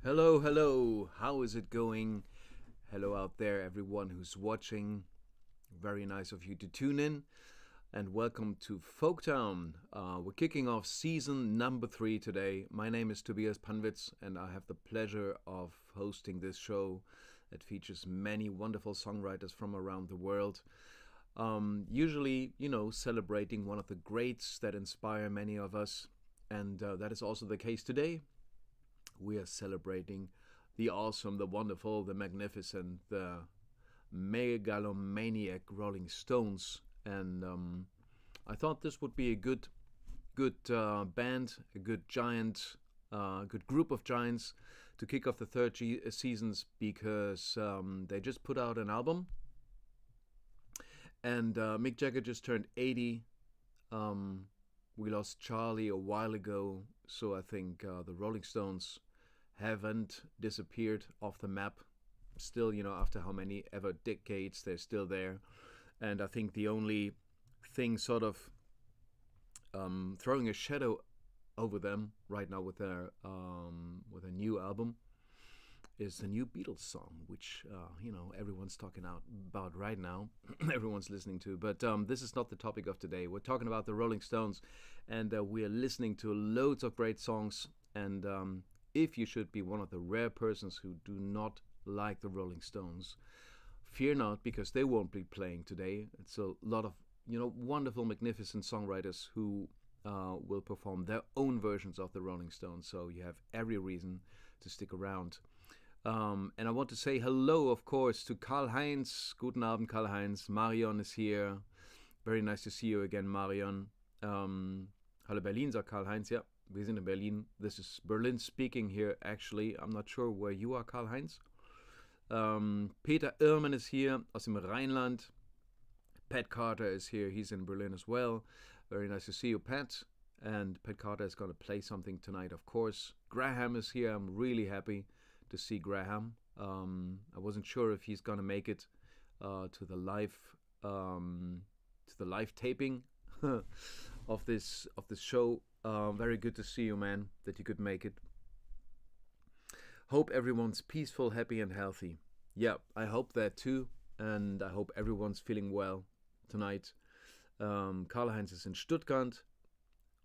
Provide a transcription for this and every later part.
Hello, hello. How is it going? Hello out there, everyone who's watching. Very nice of you to tune in. And welcome to Folktown. We're kicking off season number 3 today. My name is Tobias Panwitz, and I have the pleasure of hosting this show that features many wonderful songwriters from around the world. Usually, celebrating one of the greats that inspire many of us. And that is also the case today. We are celebrating the awesome, the wonderful, the magnificent, the megalomaniac Rolling Stones. And I thought this would be a good band, a good giant, good group of giants to kick off the third seasons because they just put out an album. And Mick Jagger just turned 80. We lost Charlie a while ago, so I think the Rolling Stones haven't disappeared off the map. Still, after how many ever decades, they're still there. And I think the only thing sort of throwing a shadow over them right now with their new album is the new Beatles song, which everyone's talking about right now. Everyone's listening to. But this is not the topic of today. We're talking about the Rolling Stones, and we are listening to loads of great songs. And if you should be one of the rare persons who do not like the Rolling Stones, fear not, because they won't be playing today. It's a lot of wonderful, magnificent songwriters who will perform their own versions of the Rolling Stones. So you have every reason to stick around. And I want to say hello, of course, to Karl-Heinz. Guten Abend, Karl-Heinz. Marion is here. Very nice to see you again, Marion. Hallo Berlin, sagt Karl-Heinz. Ja, wir sind in Berlin. This is Berlin speaking here, actually. I'm not sure where you are, Karl-Heinz. Peter Irman is here aus dem Rheinland. Pat Carter is here. He's in Berlin as well. Very nice to see you, Pat. And Pat Carter is going to play something tonight, of course. Graham is here. I'm really happy to see Graham. I wasn't sure if he's gonna make it to the live taping of this show. Very good to see you, man, that you could make it. Hope everyone's peaceful, happy, and healthy. Yeah, I hope that too, and I hope everyone's feeling well tonight. Karl-Heinz ist in Stuttgart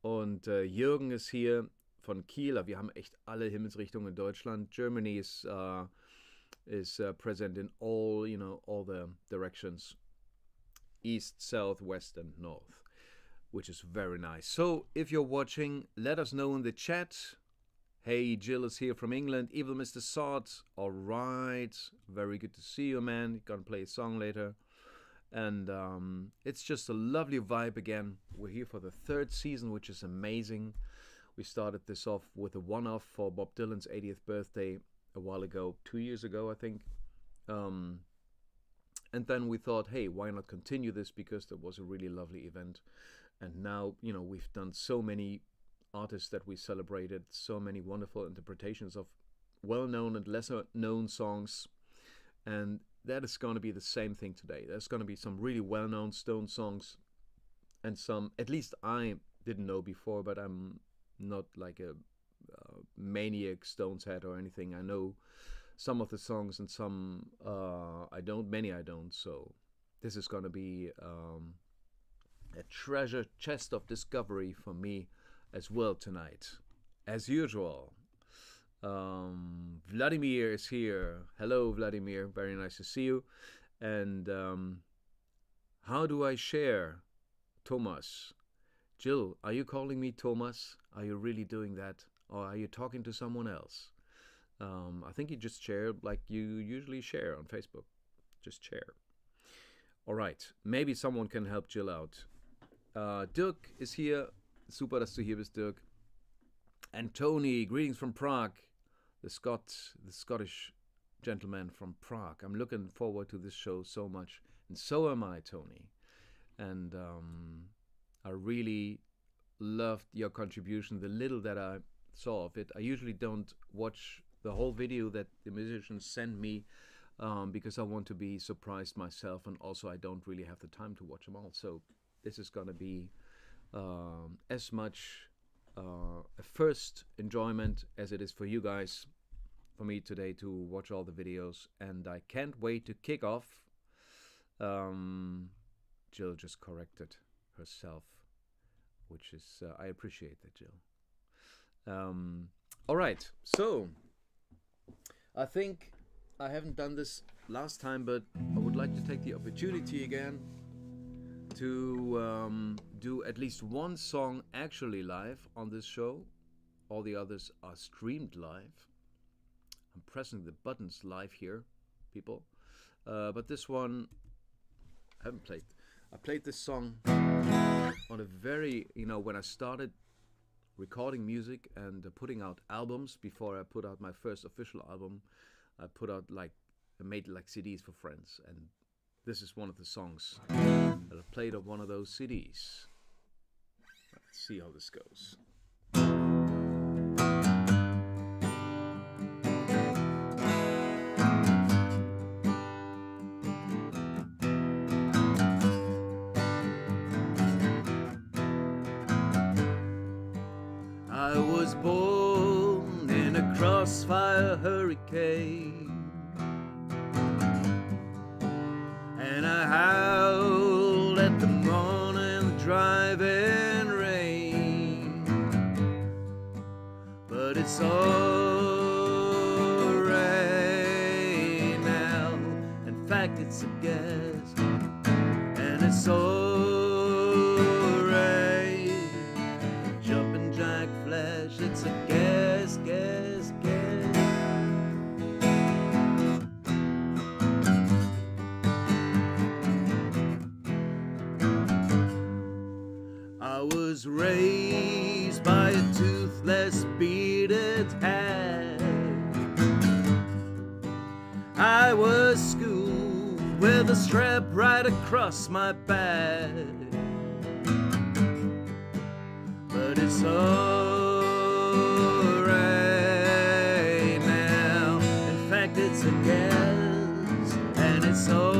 und Jürgen ist hier von Kiel. Wir haben echt alle Himmelsrichtungen in Deutschland. Germany is present in all the directions, east, south, west, and north, which is very nice. So if you're watching, let us know in the chat. Hey, Jill is here from England. EVILMRSOD. All right, very good to see you, man. You're gonna play a song later. And it's just a lovely vibe again. We're here for the third season, which is amazing. We started this off with a one-off for Bob Dylan's 80th birthday a while ago, 2 years ago, I think. And then we thought, hey, why not continue this, because there was a really lovely event. And now, we've done so many artists that we celebrated, so many wonderful interpretations of well-known and lesser-known songs. And that is going to be the same thing today. There's going to be some really well-known Stone songs and some, at least I didn't know before, but I'm not like a maniac Stones head or anything. I know some of the songs and some I don't, many I don't. So this is going to be a treasure chest of discovery for me as well tonight, as usual. Vladimir is here. Hello, Vladimir. Very nice to see you. And how do I share? Thomas. Jill, are you calling me Thomas? Are you really doing that? Or are you talking to someone else? I think you just share like you usually share on Facebook. Just share. All right. Maybe someone can help Jill out. Dirk is here. Super, dass du hier bist, Dirk. And Tony, greetings from Prague. The Scottish gentleman from Prague. I'm looking forward to this show so much. And so am I, Tony. And I really loved your contribution, the little that I saw of it. I usually don't watch the whole video that the musicians send me because I want to be surprised myself, and also I don't really have the time to watch them all. So this is going to be as much a first enjoyment as it is for you guys. for me today to watch all the videos, and I can't wait to kick off. Jill just corrected herself, which is, I appreciate that, Jill. All right, so I think I haven't done this last time, but I would like to take the opportunity again to do at least one song actually live on this show. All the others are streamed live. I'm pressing the buttons live here, people. But this one, I haven't played. I played this song on a very, when I started recording music and putting out albums. Before I put out my first official album, I made like CDs for friends, and this is one of the songs that I played on one of those CDs. Let's see how this goes. I was born in a crossfire hurricane, and I howled at the morning driving rain. But it's alright now. In fact, it's a guess, and it's alright. Jumping jack flash, it's a guess, guess, guess. I was raised by a toothless bearded hag. I was schooled with a strap right across my back. But it's alright now. In fact, it's a guess, and it's alright.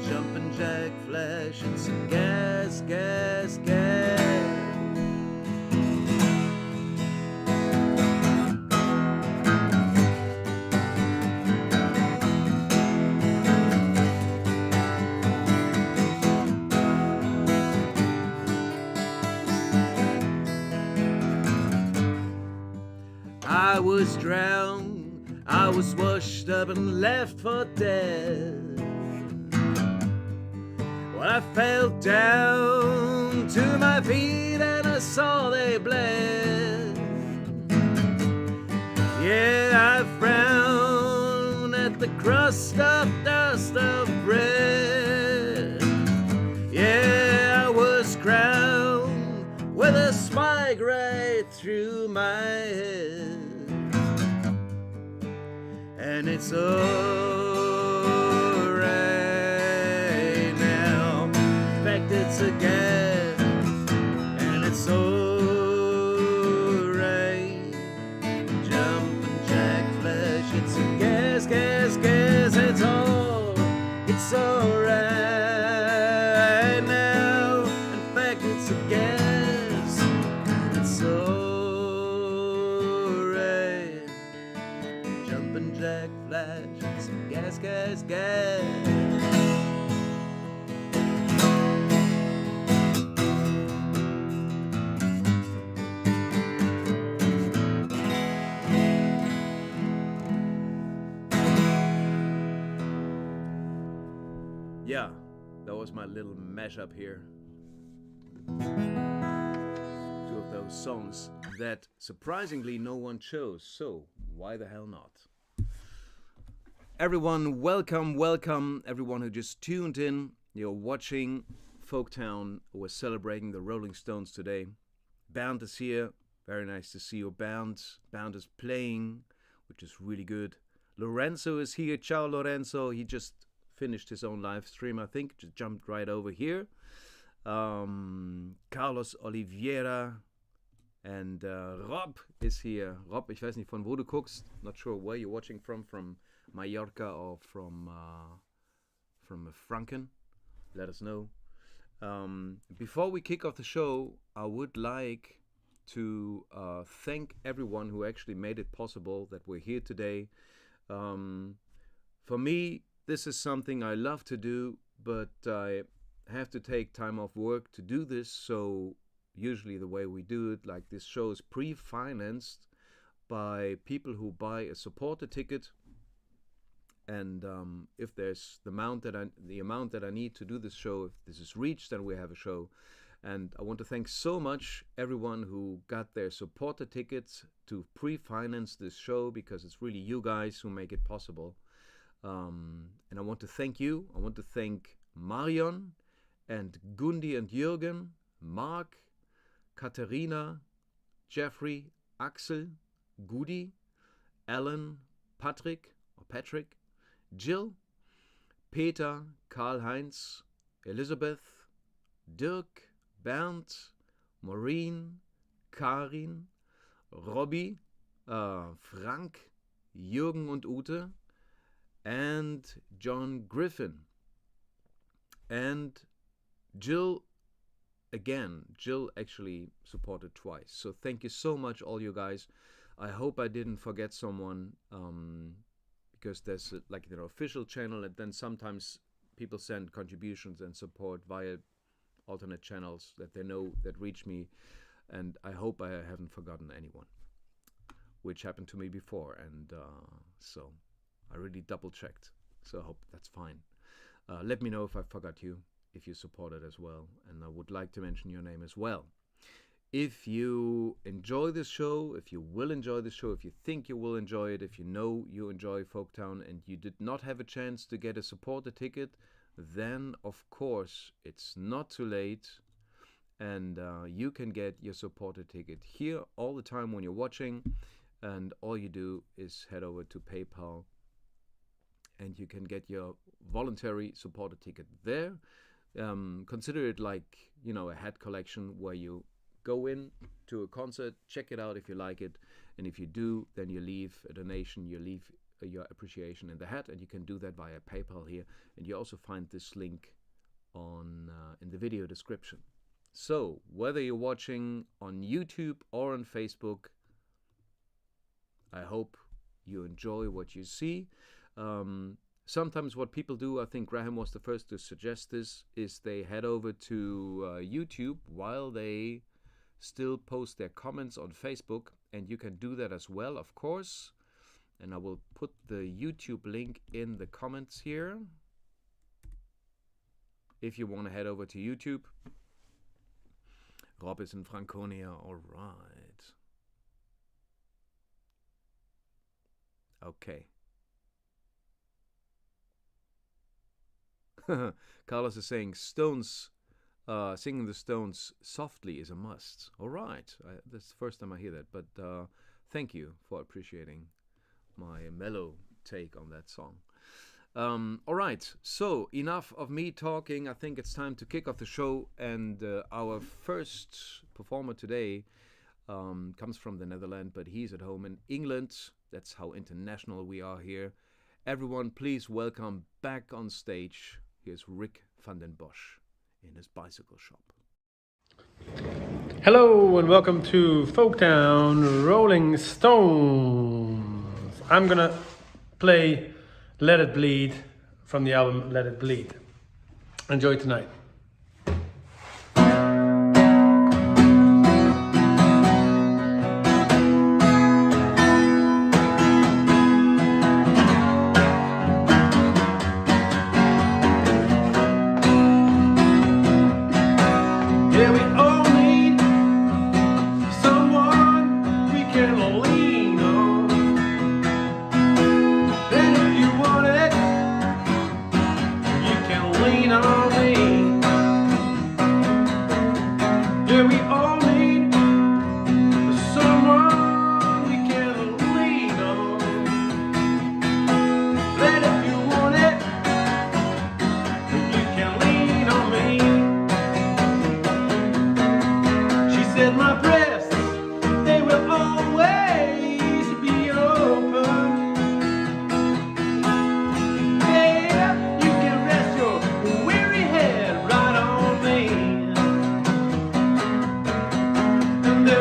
Jumping jack flash, it's a guess, guess, guess. I was drowned, I was washed up and left for dead. Well, I fell down to my feet and I saw they bled. Yeah, I frowned at the crust of dust of bread. Yeah, I was crowned with a spike right through my head. And it's alright now. In fact, it's a guess, and it's alright. Jumping jack flash, it's a guess, guess, guess. It's alright now. In fact, it's a guess, it's alright. Jumping jack flash, it's a guess, guess, guess. Yeah, that was my little mashup here. Two of those songs that surprisingly no one chose, so why the hell not? Everyone, welcome, welcome. Everyone who just tuned in, you're watching Folktown. We're celebrating the Rolling Stones today. BERND is here. Very nice to see you, BERND. BERND is playing, which is really good. Lorenzo is here. Ciao, Lorenzo. He just finished his own live stream, I think. Just jumped right over here. Carlos Oliveira and Rob is here. Rob, ich weiß nicht, von wo du guckst. Not sure where you're watching from Mallorca or from Franken. Let us know. Before we kick off the show, I would like to thank everyone who actually made it possible that we're here today. For me, this is something I love to do, but I have to take time off work to do this. So usually the way we do it, like this show is pre-financed by people who buy a supporter ticket. And if there's the amount that I need to do this show, if this is reached, then we have a show. And I want to thank so much everyone who got their supporter tickets to pre-finance this show, because it's really you guys who make it possible. And I want to thank you. I want to thank Marion and Gundi and Jürgen, Mark, Katharina, Jeffrey, Axel, Gudi, Alan, Patrick, Jill, Peter, Karl-Heinz, Elisabeth, Dirk, Bernd, Maureen, Karin, Robbie, Frank, Jürgen und Ute, and John Griffin. And Jill, again, Jill actually supported twice. So thank you so much, all you guys. I hope I didn't forget someone, because there's like their official channel, and then sometimes people send contributions and support via alternate channels that they know that reach me, and I hope I haven't forgotten anyone, which happened to me before, and so I really double checked, so I hope that's fine. Let me know if I forgot you, if you supported as well, and I would like to mention your name as well. If you enjoy this show, if you will enjoy this show, if you think you will enjoy it, if you know you enjoy Folktown and you did not have a chance to get a supporter ticket, then of course it's not too late, and you can get your supporter ticket here all the time when you're watching, and all you do is head over to PayPal and you can get your voluntary supporter ticket there. Consider it like, you know, a hat collection where you go in to a concert, check it out if you like it, and if you do, then you leave a donation, you leave your appreciation in the hat, and you can do that via PayPal here, and you also find this link on in the video description. So whether you're watching on YouTube or on Facebook, I hope you enjoy what you see. Sometimes what people do, I think Graham was the first to suggest this, is they head over to YouTube while they still post their comments on Facebook, and you can do that as well, of course. And I will put the YouTube link in the comments here if you want to head over to YouTube. Rob is in Franconia, all right. Okay. Carlos is saying Stones, singing the Stones softly is a must. All right, that's the first time I hear that, but thank you for appreciating my mellow take on that song. All right, so enough of me talking. I think it's time to kick off the show, and our first performer today comes from the Netherlands, but he's at home in England. That's how international we are here. Everyone, please welcome back on stage. Here's Rick van den Bosch in his bicycle shop. Hello and welcome to Folktown Rolling Stones. I'm gonna play Let It Bleed from the album Let It Bleed. Enjoy tonight. There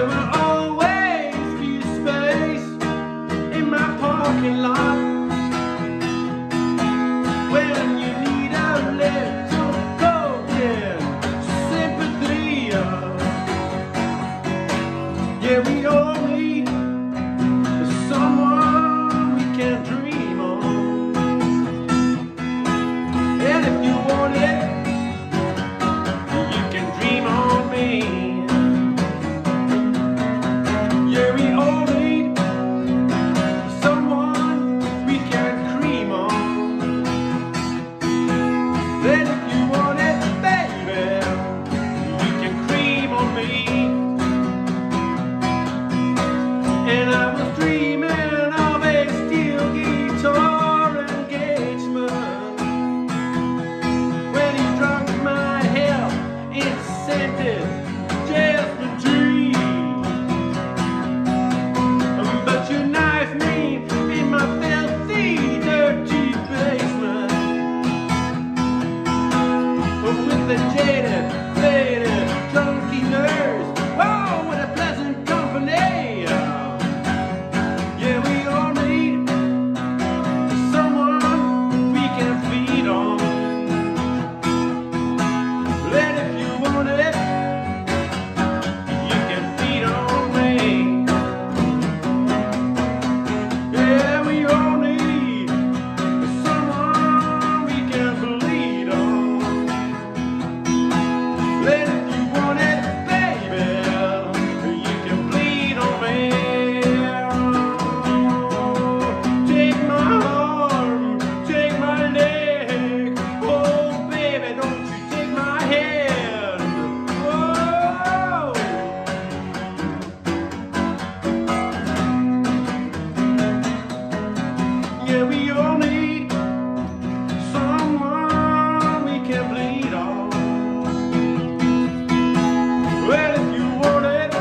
were with the jaded, faded, clunky nerves. Oh, with a pleasant company. Yeah, we all need someone we can feed on. And if you want it, you can feed on me. Yeah, we all need someone we can bleed on. And if you want it, baby, you can bleed on me. Take my arm, take my leg. Oh, baby, don't you take my hand. Oh. Yeah, we all need someone we can bleed on. Well, if you want it,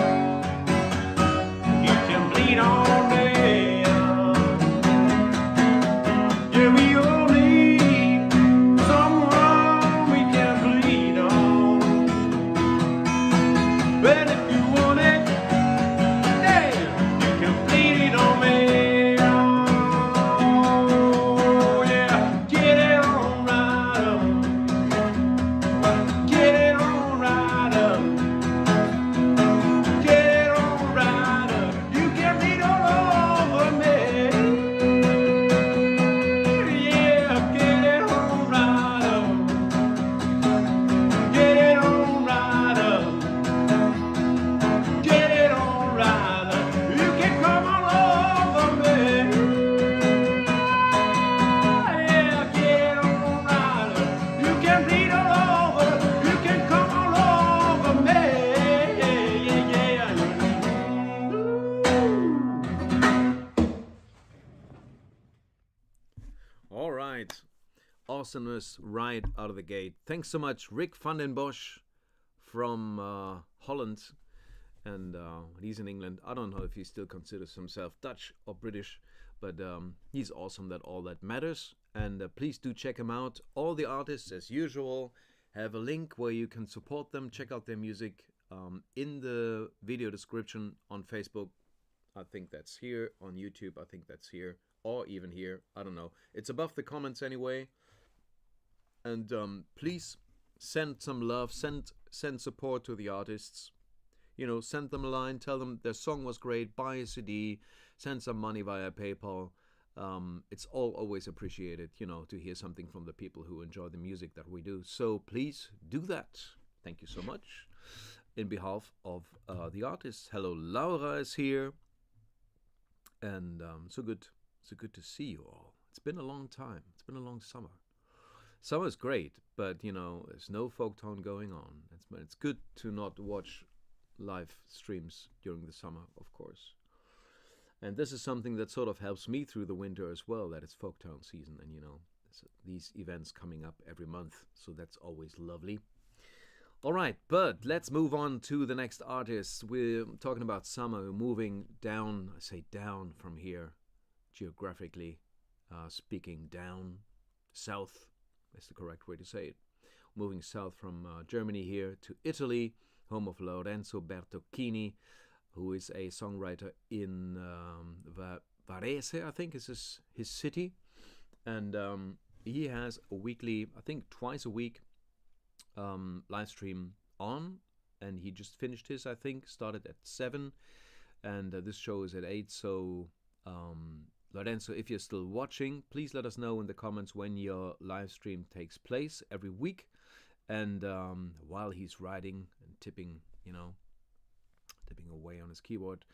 you can bleed on me. Yeah, we all need someone we can bleed on. Well, if you want it, hey, you can bleed it on me. Oh, yeah, get it on right up. Get it on right up. Get it on right up. You can bleed all over me. Yeah, get it on right up. Get it on right up. Get it on right up. You can come all over me. Yeah, get on right up. You can bleed all over. You can come all over me. Yeah, yeah, All right. Awesomeness right out of the gate. Thanks so much, Rick van den Bosch from Holland. And he's in England. I don't know if he still considers himself Dutch or British, but he's awesome. That all that matters. And please do check him out. All the artists, as usual, have a link where you can support them. Check out their music in the video description on Facebook. I think that's here. On YouTube, I think that's here. Or even here. I don't know. It's above the comments anyway. And please send some love. Send support to the artists. You know, send them a line. Tell them their song was great. Buy a CD. Send some money via PayPal. It's always appreciated, you know, to hear something from the people who enjoy the music that we do. So please do that. Thank you so much. In behalf of the artists. Hello, Laura is here. And so good to see you all. It's been a long time. It's been a long summer. Summer's great, but you know, there's no folk tone going on. It's good to not watch live streams during the summer, of course. And this is something that sort of helps me through the winter as well, that it's Folktown season, and you know, these events coming up every month, so that's always lovely. All right, but let's move on to the next artist. We're talking about summer. We're moving down, I say down from here, geographically speaking, down, south is the correct way to say it. Moving south from Germany here to Italy, home of Lorenzo Bertocchini, who is a songwriter in Varese, I think is his city. And he has a weekly, I think twice a week, live stream on. And he just finished his, I think, started at 7. And this show is at 8. So, Lorenzo, if you're still watching, please let us know in the comments when your live stream takes place every week. And while he's writing and tipping, you know, tipping away on his keyboard,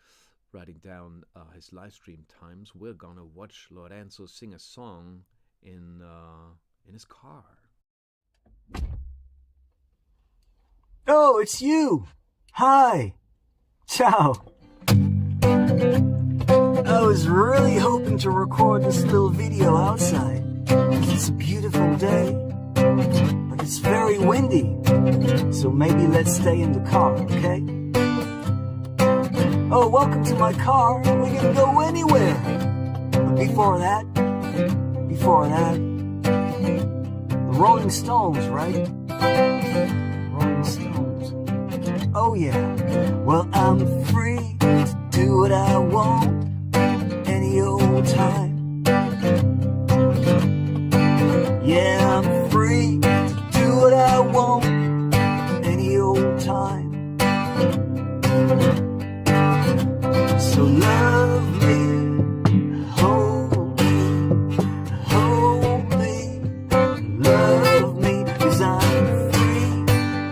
writing down his live stream times, we're gonna watch Lorenzo sing a song in his car. Oh, it's you! Hi! Ciao! I was really hoping to record this little video outside. It's a beautiful day, but it's very windy, so maybe let's stay in the car, okay? Oh, welcome to my car. We can go anywhere. But before that, Rolling Stones, right? Rolling Stones. Oh yeah. Well, I'm free to do what I want any old time. Yeah, I'm free to do what I want any old time. So love me, hold me, love me, 'cause I'm free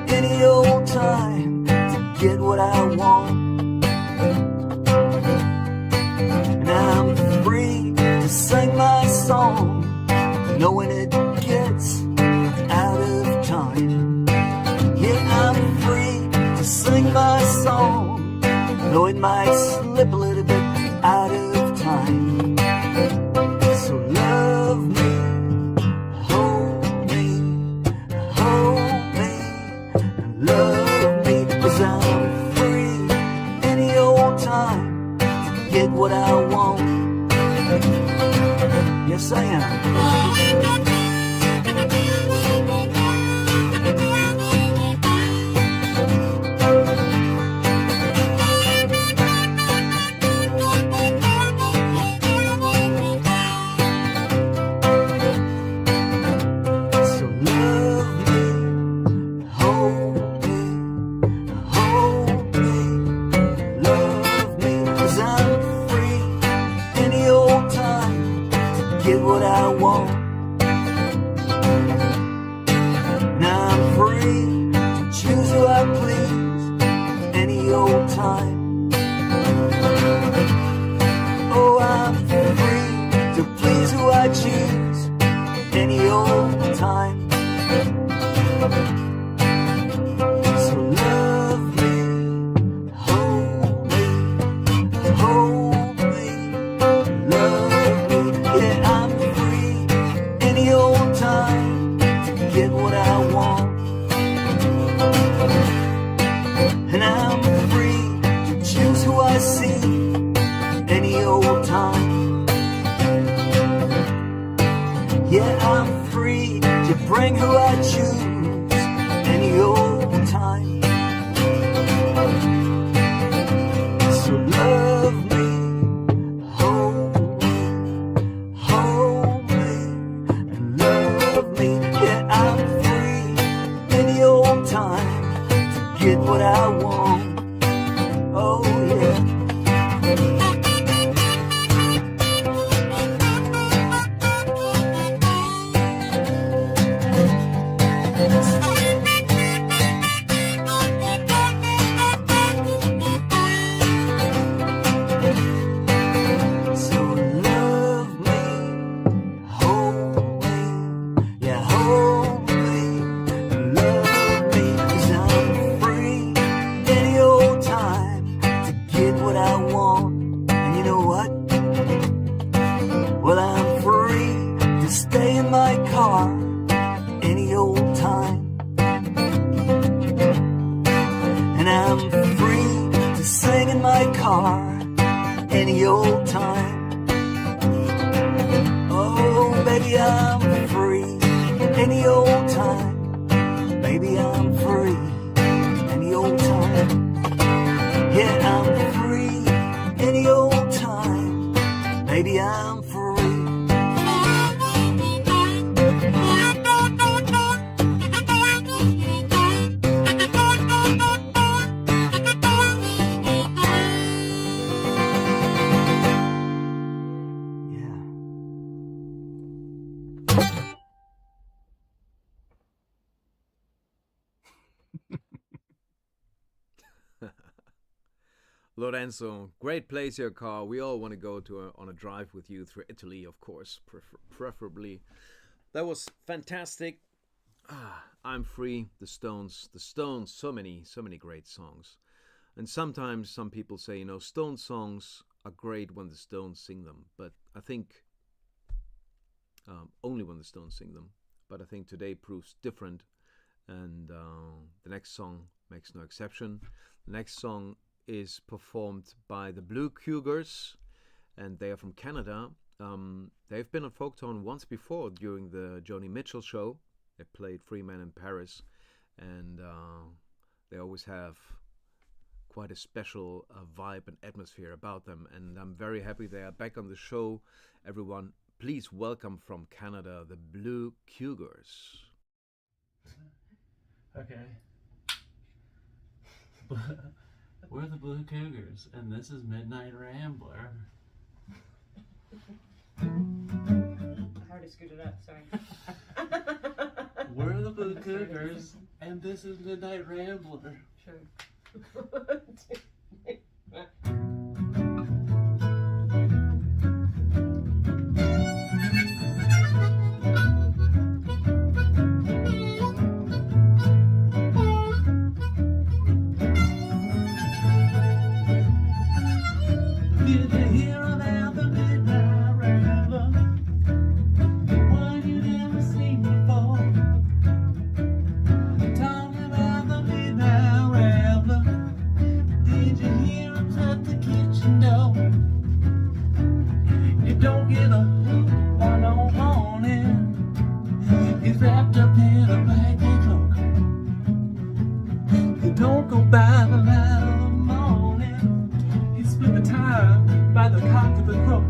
any old time to get what I want. And I'm free to sing my song, knowing it gets out of time. Yeah, I'm free to sing my song, though it might slip a little bit out of time. So love me, hold me, love me, 'cause I'm free any old time to get what I want. Yes, I am. Lorenzo, great place your car. We all want to go to on a drive with you through Italy, of course, preferably. That was fantastic. I'm Free, the Stones, so many great songs. And sometimes some people say, you know, Stones songs are great when the Stones sing them, but I think only when the Stones sing them. But I think today proves different, and the next song makes no exception. The next song is performed by the Blue COUGARS, and they are from Canada. They've been on Folktone once before during the Joni Mitchell show They played Free Man in Paris, and they always have quite a special vibe and atmosphere about them. And I'm very happy they are back on the show. Everyone, please welcome from Canada the Blue Cougars. Okay. We're the Blue Cougars, and this is Midnight Rambler. I already screwed it up, sorry. We're the Blue Cougars, and this is Midnight Rambler. Sure. Did you hear about the Midnight Rambler? One you never seen before. Talking about the Midnight Rambler. Did you hear him at the kitchen door? You don't get a hoot by no morning. He's wrapped up in a blanket cloak. You don't go by the light of the morning. He split the time by the cock of the crow.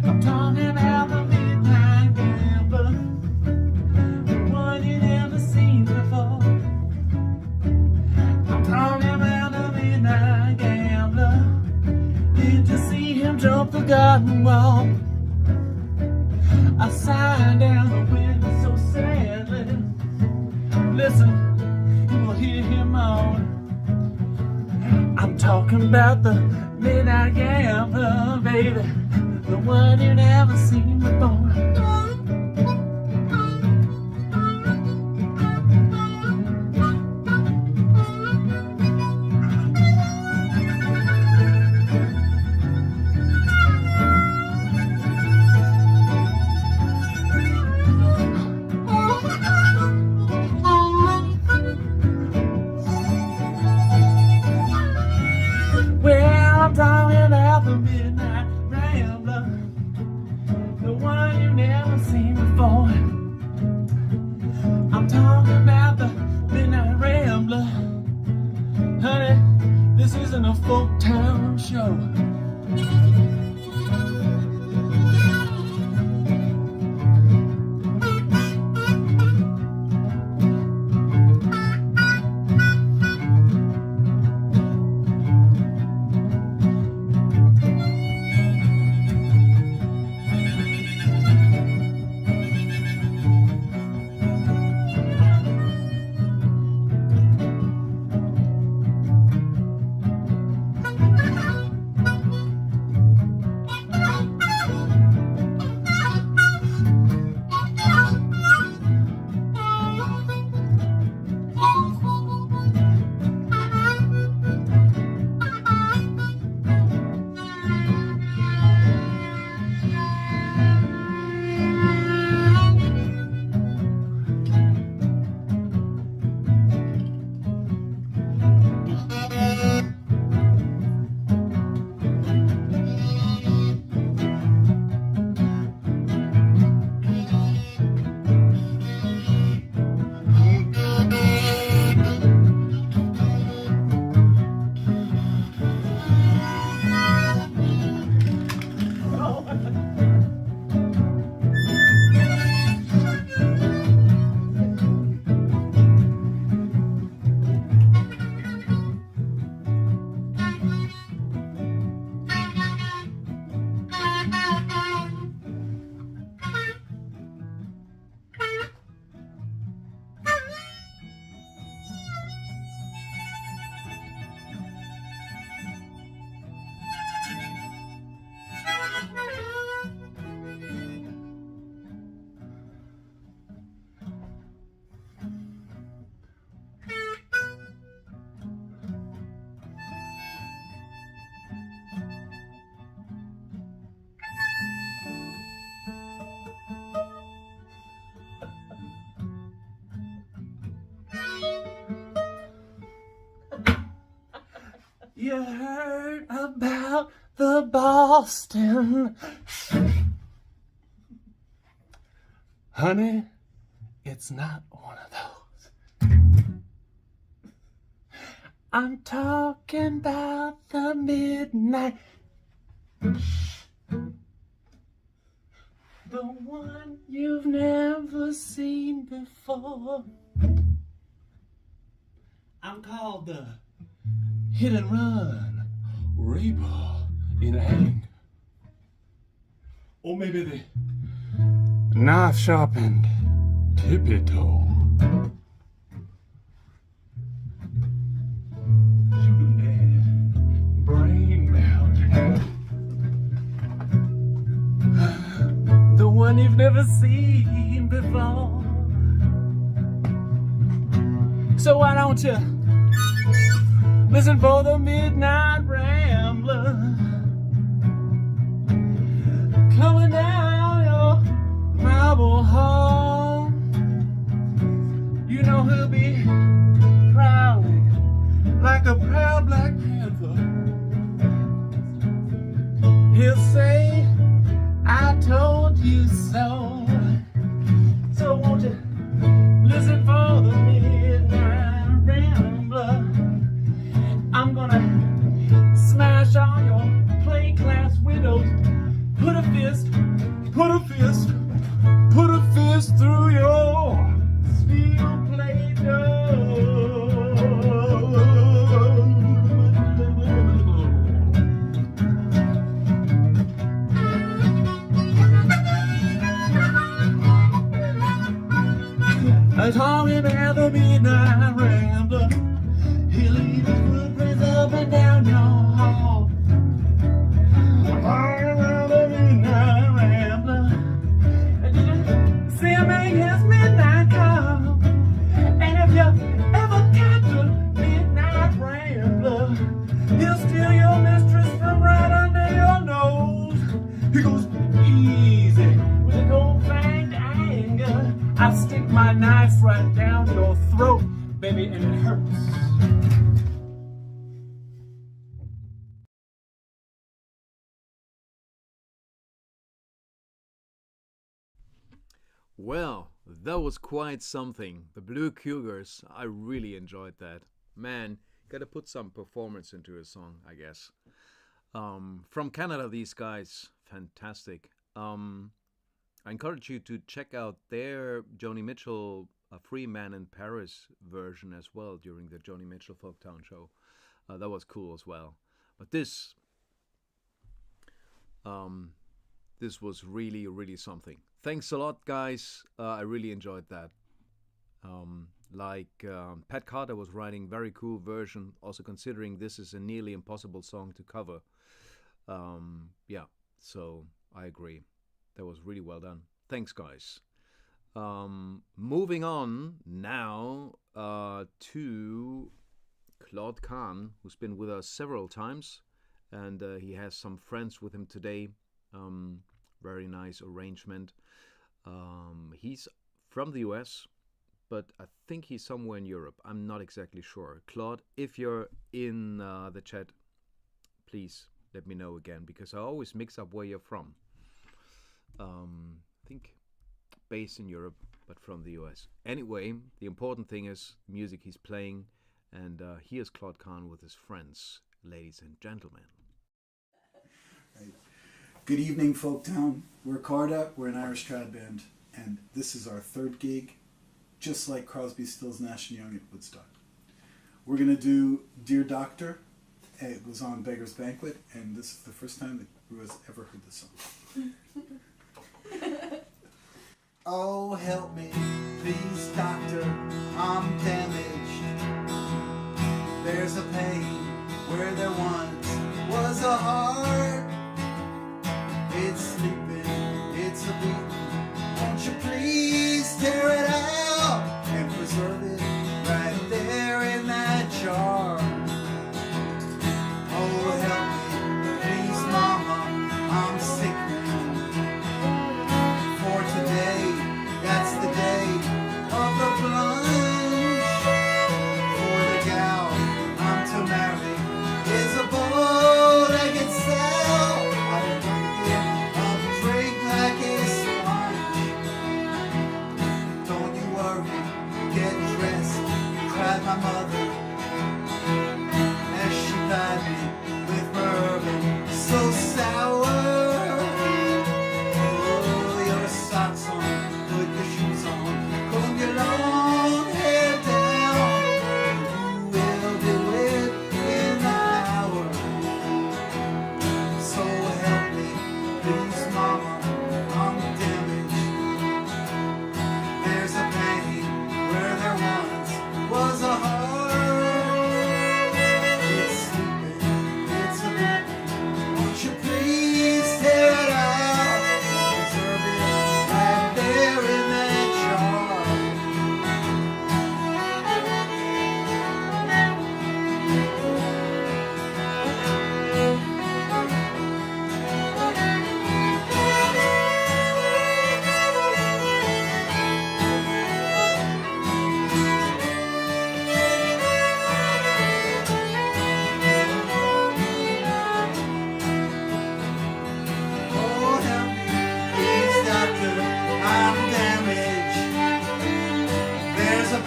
I'm talking about the Midnight Gambler, the one you never seen before. I'm talking about the Midnight Gambler. Did you see him jump the garden wall? I sighed down the window so sadly. Listen, you will hear him moan. I'm talking about the Midnight Gambler, baby, the one you never seen before. Well, I'm talking about the Midnight Rambler, the one you never you heard about the Boston? Honey, it's not one of those. I'm talking about the midnight. The one you've never seen before. I'm called the hit and run reaper in anger. Or maybe the knife sharpened tippy toe. Shooting dead, brain melt. The one you've never seen before. So why don't you listen for the midnight rambler coming down your marble hall. You know he'll be prowling like a proud Black Panther. He'll say, I told you so. So won't you listen for the midnight rambler? I'm gonna smash all your plate glass windows. Put a fist through your steel plate door. I'm talking about the midnight rambler. He'll leave his footprints up and down your hall. I'm talking about the midnight rambler. And did you see him make his midnight call? And if you ever catch a midnight rambler, he'll steal your mistress from right under your nose. He goes easy with a gold-fanged anger. I stick my knife right down your throat, baby, and it hurts. Well, that was quite something. The Blue Cougars, I really enjoyed that. Man, gotta put some performance into a song, I guess. From Canada, these guys, fantastic. I encourage you to check out their Joni Mitchell Free Man in Paris version as well during the Joni Mitchell Folktown show. That was cool as well. But this was really, really something. Thanks a lot, guys. I really enjoyed that. Pat Carter was writing very cool version, also considering this is a nearly impossible song to cover. Yeah, so I agree. That was really well done. Thanks, guys. Moving on now to Claude CAHN, who's been with us several times, and he has some friends with him today. Very nice arrangement. He's from the US, but I think he's somewhere in Europe. I'm not exactly sure. Claude, if you're in the chat, please let me know again, because I always mix up where you're from. I think based in Europe, but from the US. Anyway, the important thing is the music he's playing, and here's Claude CAHN with his friends, ladies and gentlemen. Right. Good evening, Folktown. We're Carta, we're an Irish trad band, and this is our third gig, just like Crosby, Stills, Nash & Young at Woodstock. We're going to do Dear Doctor. It was on Beggar's Banquet, and this is the first time that Brew has ever heard this song. Oh, help me, please, doctor, I'm damaged. There's a pain where there once was a heart. It's sleeping, it's a beating. Won't you please tear it out and preserve it right there in that jar? Oh, help me, please, mama, I'm sick now. For today, that's the day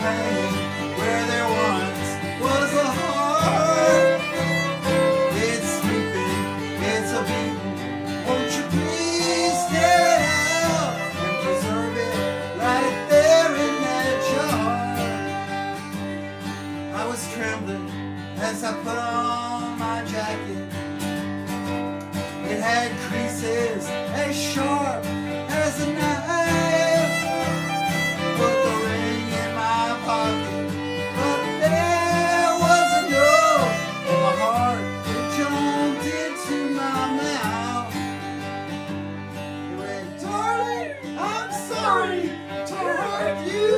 hanging where there once was a heart. It's sleeping, it's a beating. Won't you please tear it out and preserve it right there in that jar? I was trembling as I put on my jacket. It had creases as sharp as a knife. Put the ring in my pocket, but there was a note in my heart. It jumped into my mouth. It went, darling, I'm sorry to hurt you,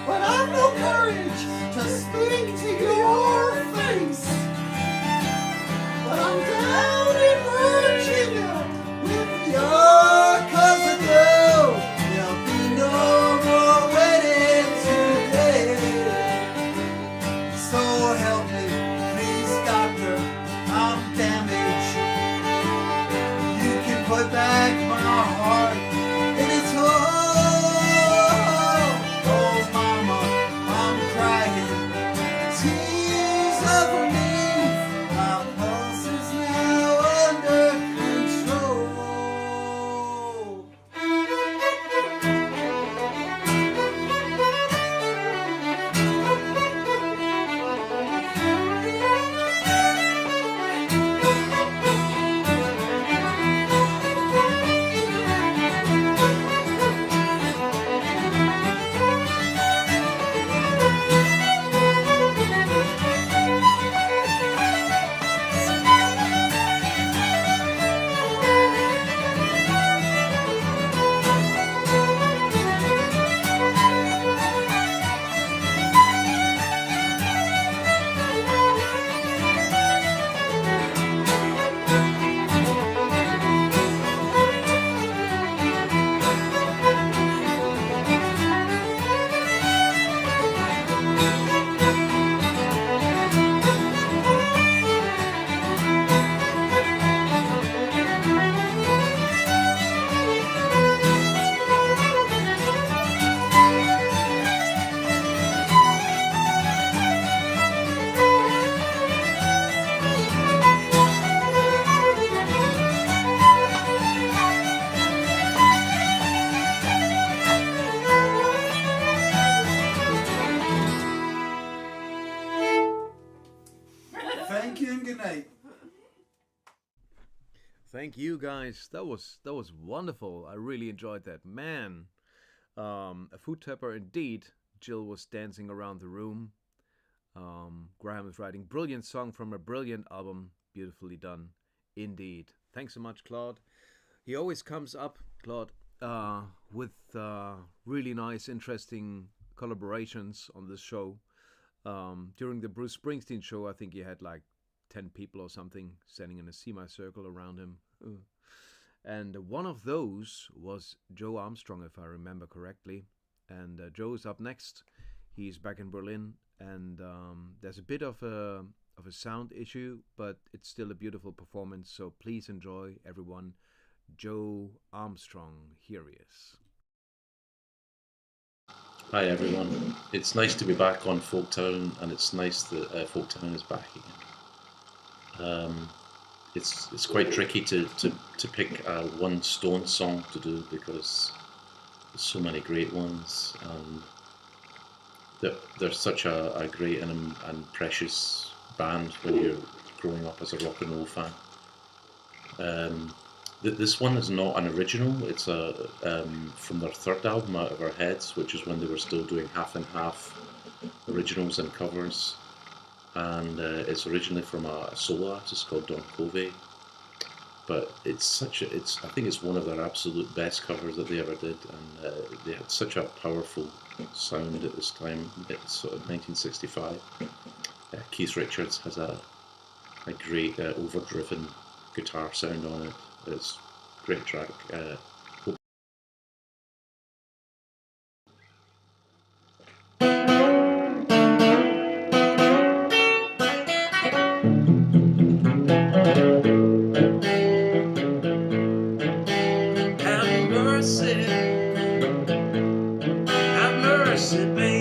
but I've no courage to speak to your face. But I'm down in Virginia with your cousin Lou. There'll be no more wedding today. So help me, please, doctor, I'm damaged. You can put back my heart in its hole. Oh, mama, I'm crying tears of relief. My pulse is now under control. Thank you and good night. Thank you guys. That was wonderful. I really enjoyed that. Man, a foot tapper indeed. Jill was dancing around the room. Graham is writing brilliant song from a brilliant album. Beautifully done indeed. Thanks so much, Claude. He always comes up, Claude, with really nice, interesting collaborations on this show. During the Bruce Springsteen show, I think he had like 10 people or something standing in a semicircle around him. And one of those was Joe Armstrong, if I remember correctly. And Joe is up next. He's back in Berlin, and there's a bit of a sound issue, but it's still a beautiful performance. So please enjoy, everyone. Joe Armstrong, here he is. Hi everyone, it's nice to be back on Folktown, and it's nice that Folktown is back again. It's quite tricky to pick one Stone song to do because there's so many great ones, and they're such a great and precious band when you're growing up as a rock and roll fan. This one is not an original. It's from their third album, Out of Our Heads, which is when they were still doing half and half originals and covers. And it's originally from a solo artist called Don Covey. But I think it's one of their absolute best covers that they ever did, and they had such a powerful sound at this time. It's sort of 1965. Keith Richards has a great overdriven guitar sound on it. It's a great track. Have mercy, baby.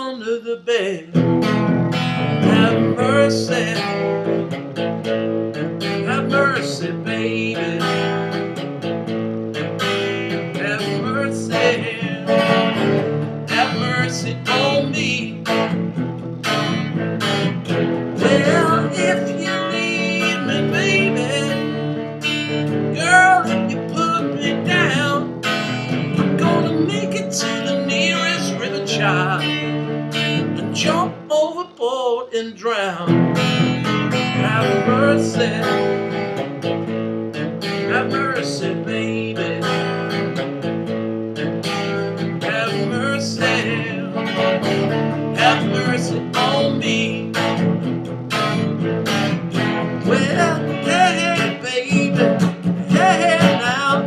under the bed. Have mercy, baby. Have mercy on me. Well, if you leave me, baby, girl, if you put me down, I'm gonna make it to the nearest river, child, and jump overboard and drown. Have mercy, baby. Have mercy on me. Well, hey, baby, hey, now,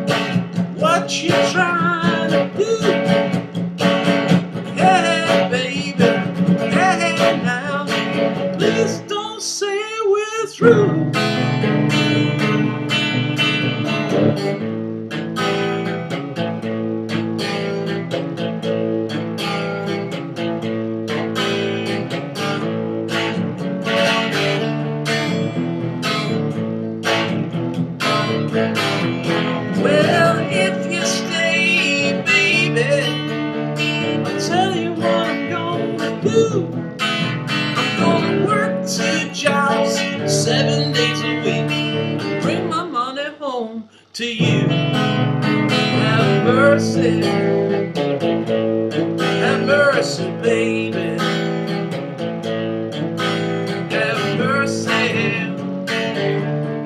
what you trying to do? Hey, baby, hey, now, please don't say we're through. Well, if you stay, baby, I'll tell you what I'm gonna do. I'm gonna work 2 jobs, 7 days a week, bring my money home to you. Have mercy, baby.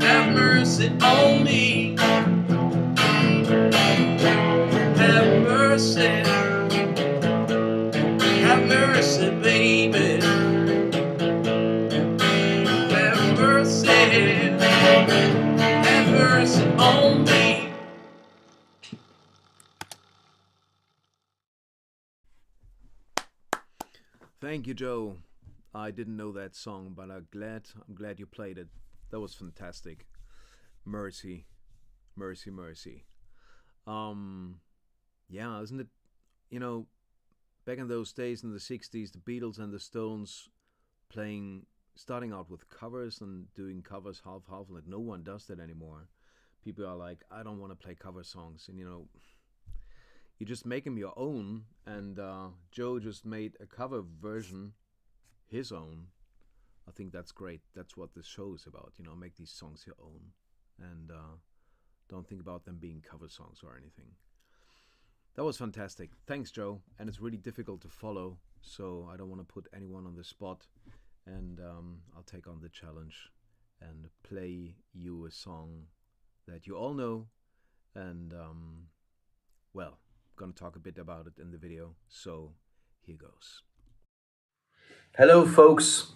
Have mercy on me. Have mercy, baby. Have mercy on me. Thank you, Joe. I didn't know that song, but I'm glad you played it. That was fantastic. Mercy. Yeah, isn't it? You know, back in those days in the 60s, the Beatles and the Stones starting out with covers and doing covers half. Like, no one does that anymore. People are like, I don't want to play cover songs. And, you know, you just make them your own. And Joe just made a cover version his own. I think that's great. That's what this show is about. You know, make these songs your own. And don't think about them being cover songs or anything. That was fantastic. Thanks, Joe. And it's really difficult to follow, so I don't want to put anyone on the spot. And I'll take on the challenge and play you a song that you all know. And, well, I'm going to talk a bit about it in the video. So here goes. Hello, folks.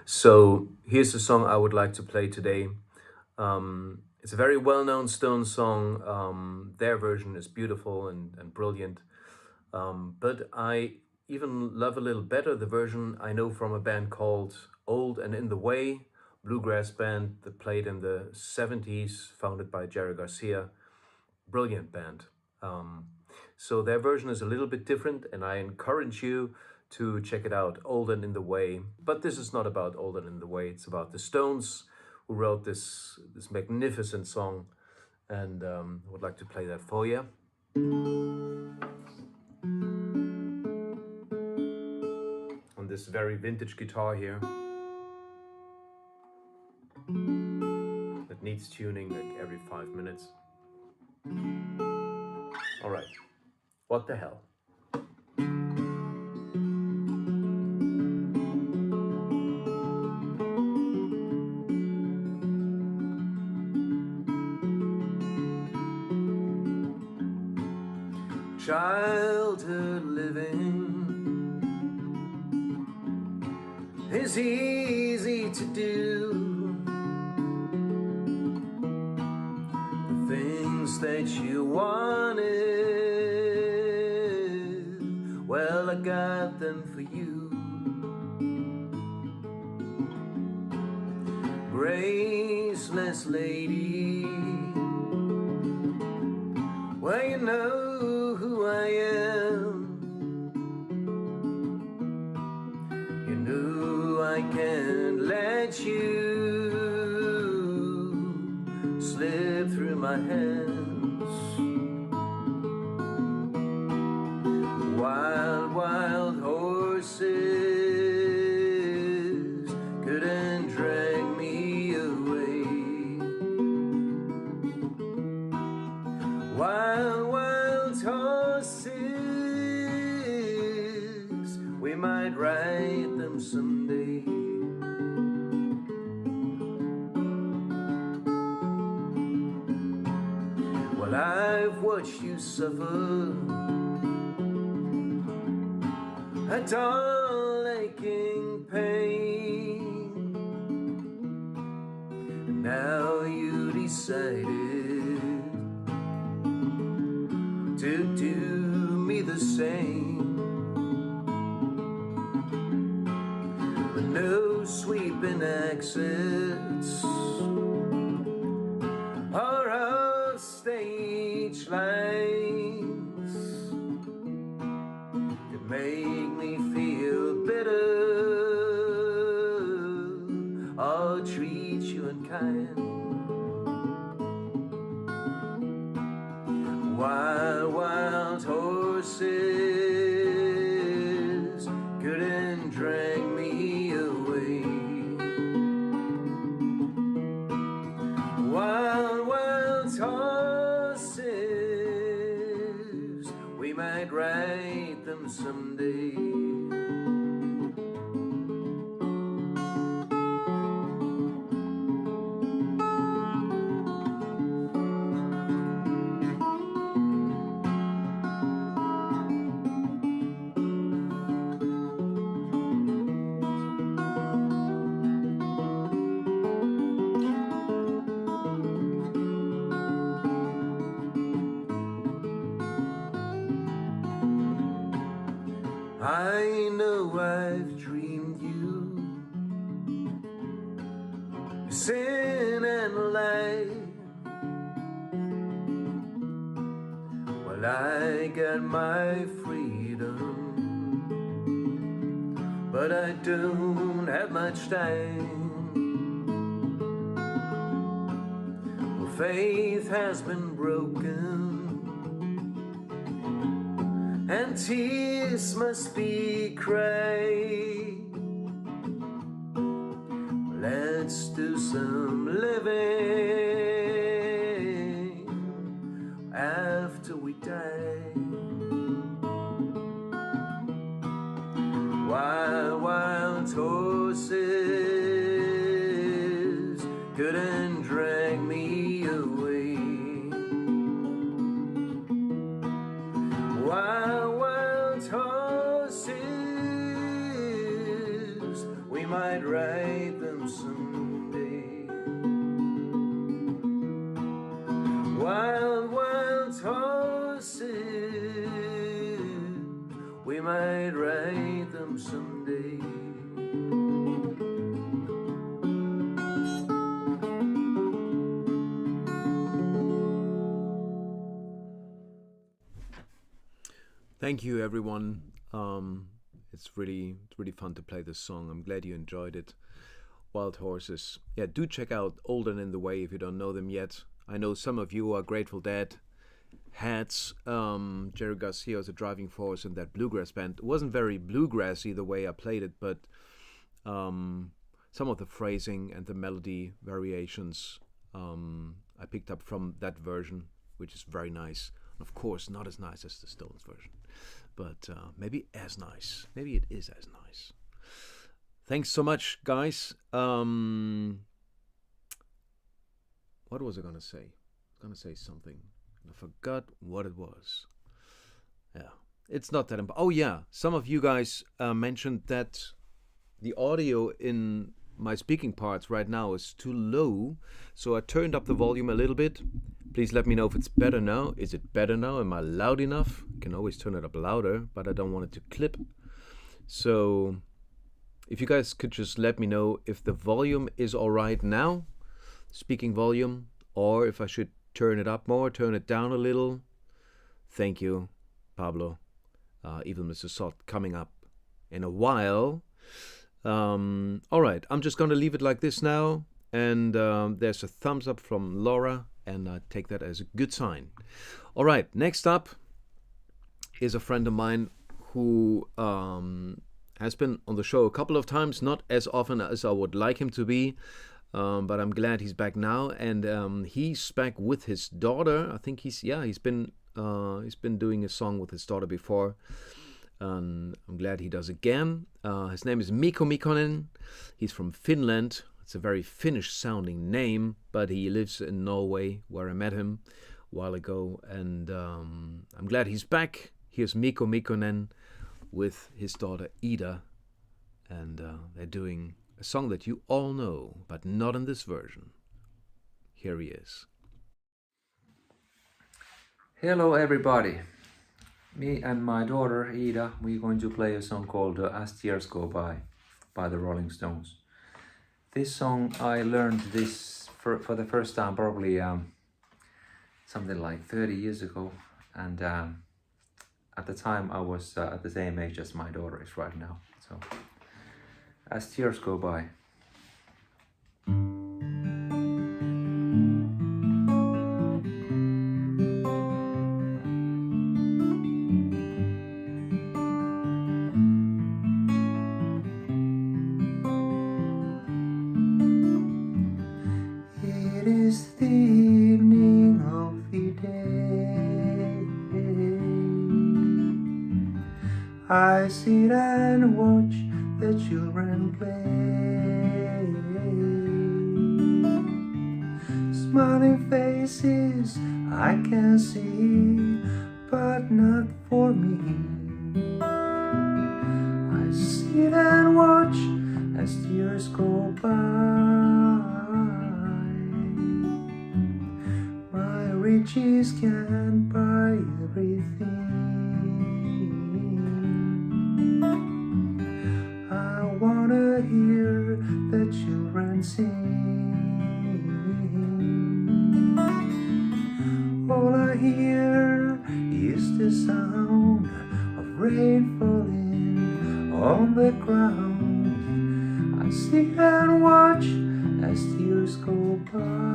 So here's the song I would like to play today. It's a very well-known Stones song. Their version is beautiful and brilliant. But I even love a little better the version I know from a band called Old and in the Way, bluegrass band that played in the 70s, founded by Jerry Garcia. Brilliant band. So their version is a little bit different, and I encourage you to check it out, Old and in the Way. But this is not about Old and in the Way, it's about the Stones, who wrote this magnificent song, and I would like to play that for you. On this very vintage guitar here. That needs tuning like every 5 minutes. All right, what the hell? Childhood living is easy to do. The things that you wanted, well, I got them for you. Graceless lady, well, you know who I am. I can't let you slip through my hands. Wild, wild horses couldn't drag me away. Wild, wild horses, we might ride them someday. Well, I've watched you suffer a dull aching pain, and now you decided to do me the same. With no sweeping exits or off stage lines to make me feel bitter or treat you unkind. Wild, wild horses couldn't drag me away. Wild, wild horses, we might ride them someday. I know I've dreamed you sin and light. Well, I got my freedom, but I don't have much time. Well, faith has been broken and tears must be cried. Let's do some living after we die. Wild, wild horses couldn't drag me away. Wild, wild horses, we might ride them someday. Wild, wild horses, we might ride them someday. Thank you, everyone. It's really fun to play this song. I'm glad you enjoyed it. Wild Horses. Yeah, do check out Old and in the Way if you don't know them yet. I know some of you are Grateful Dead heads. Jerry Garcia was a driving force in that bluegrass band. It wasn't very bluegrassy the way I played it, but some of the phrasing and the melody variations I picked up from that version, which is very nice. Of course, not as nice as the Stones version, but maybe as nice. Maybe it is as nice. Thanks so much, guys. What was I going to say? I was going to say something. I forgot what it was. Yeah, it's not that important. Oh, yeah. Some of you guys mentioned that the audio in my speaking parts right now is too low, so I turned up the volume a little bit. Please let me know if it's better now. Is it better now? Am I loud enough? I can always turn it up louder, but I don't want it to clip. So if you guys could just let me know if the volume is all right now, speaking volume, or if I should turn it up more, turn it down a little. Thank you, Pablo. EVILMRSOD coming up in a while. All right, I'm just going to leave it like this now. And there's a thumbs up from Laura, and I take that as a good sign. All right, next up is a friend of mine who has been on the show a couple of times, not as often as I would like him to be, but I'm glad he's back now. And he's back with his daughter. I think he's been doing a song with his daughter before. I'm glad he does again. His name is Mikkonen. He's from Finland. It's a very Finnish-sounding name, but he lives in Norway, where I met him a while ago. And I'm glad he's back. Here's Mikkonen with his daughter Ida, and they're doing a song that you all know, but not in this version. Here he is. Hello everybody. Me and my daughter Ida, we're going to play a song called As Years Go by the Rolling Stones. This song, I learned this for the first time probably something like 30 years ago, and at the time I was at the same age as my daughter is right now. So, As Years Go By. It is the evening of the day. I sit and watch the children play. Smiling faces I can see, but not for me. I sit and watch as years go by. My riches can't buy everything. I wanna hear the children sing. All I hear is the sound of rain falling on the ground. I sit and watch as years go by.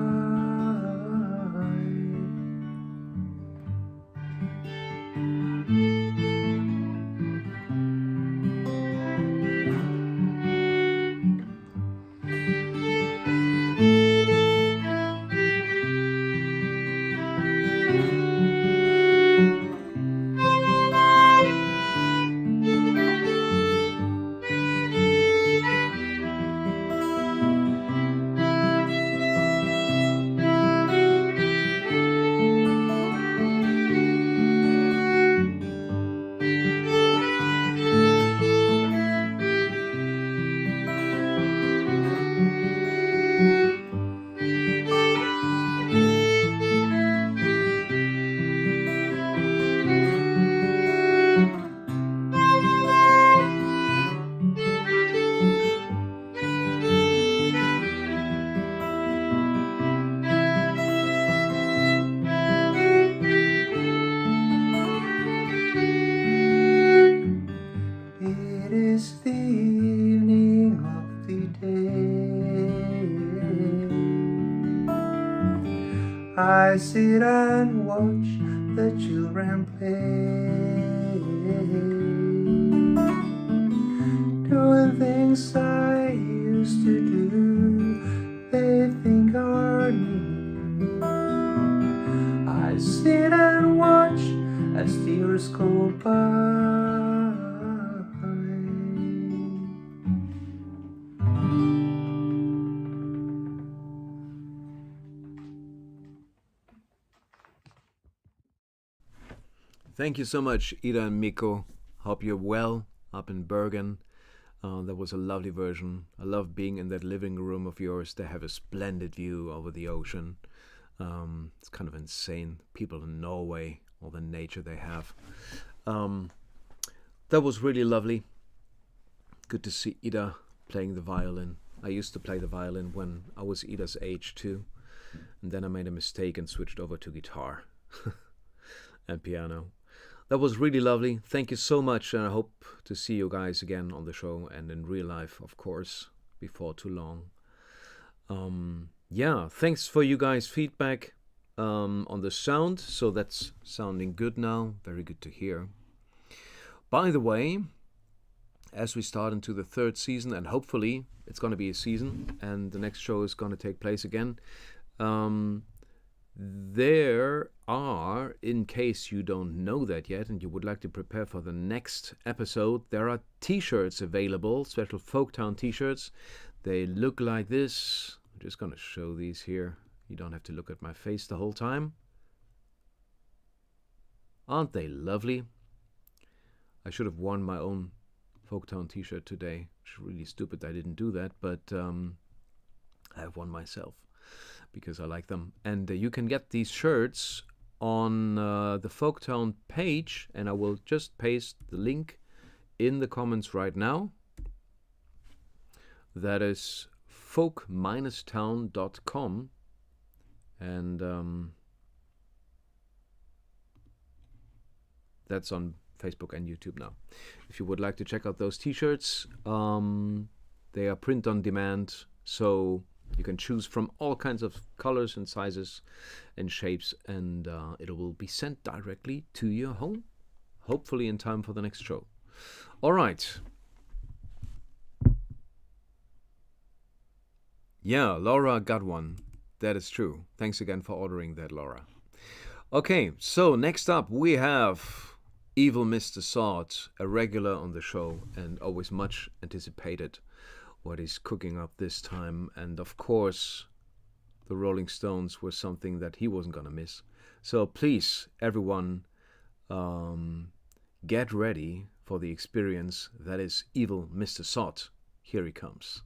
It is the evening of the day. I sit and watch the children play, doing things I used to do. They think are new. I sit and watch as the years go by. Thank you so much, Ida and Mikko. Hope you're well up in Bergen. That was a lovely version. I love being in that living room of yours. They have a splendid view over the ocean. It's kind of insane. People in Norway, all the nature they have. That was really lovely. Good to see Ida playing the violin. I used to play the violin when I was Ida's age too. And then I made a mistake and switched over to guitar and piano. that was really lovely. Thank you so much, and I hope to see you guys again on the show and in real life, of course, before too long. Yeah, thanks for you guys' feedback on the sound. So that's sounding good now. Very good to hear. By the way, as we start into the 3rd season, and hopefully it's going to be a season, and the next show is going to take place again, there are, in case you don't know that yet and you would like to prepare for the next episode, there are t-shirts available, special Folktown t-shirts. They look like this. I'm just going to show these here. You don't have to look at my face the whole time. Aren't they lovely? I should have worn my own Folktown t-shirt today. It's really stupid I didn't do that, but I have one myself because I like them. And you can get these shirts on the Folktown page, and I will just paste the link in the comments right now. That is folk-town.com, and that's on Facebook and YouTube now. If you would like to check out those t-shirts, they are print on demand, so you can choose from all kinds of colors and sizes and shapes, and it will be sent directly to your home, hopefully in time for the next show. All right. Yeah, Laura got one. That is true. Thanks again for ordering that, Laura. Okay, so next up we have Evil Mr. Sod, a regular on the show and always much anticipated what he's cooking up this time. And of course, the Rolling Stones were something that he wasn't going to miss. So please, everyone, get ready for the experience that is Evil Mr. Sod. Here he comes.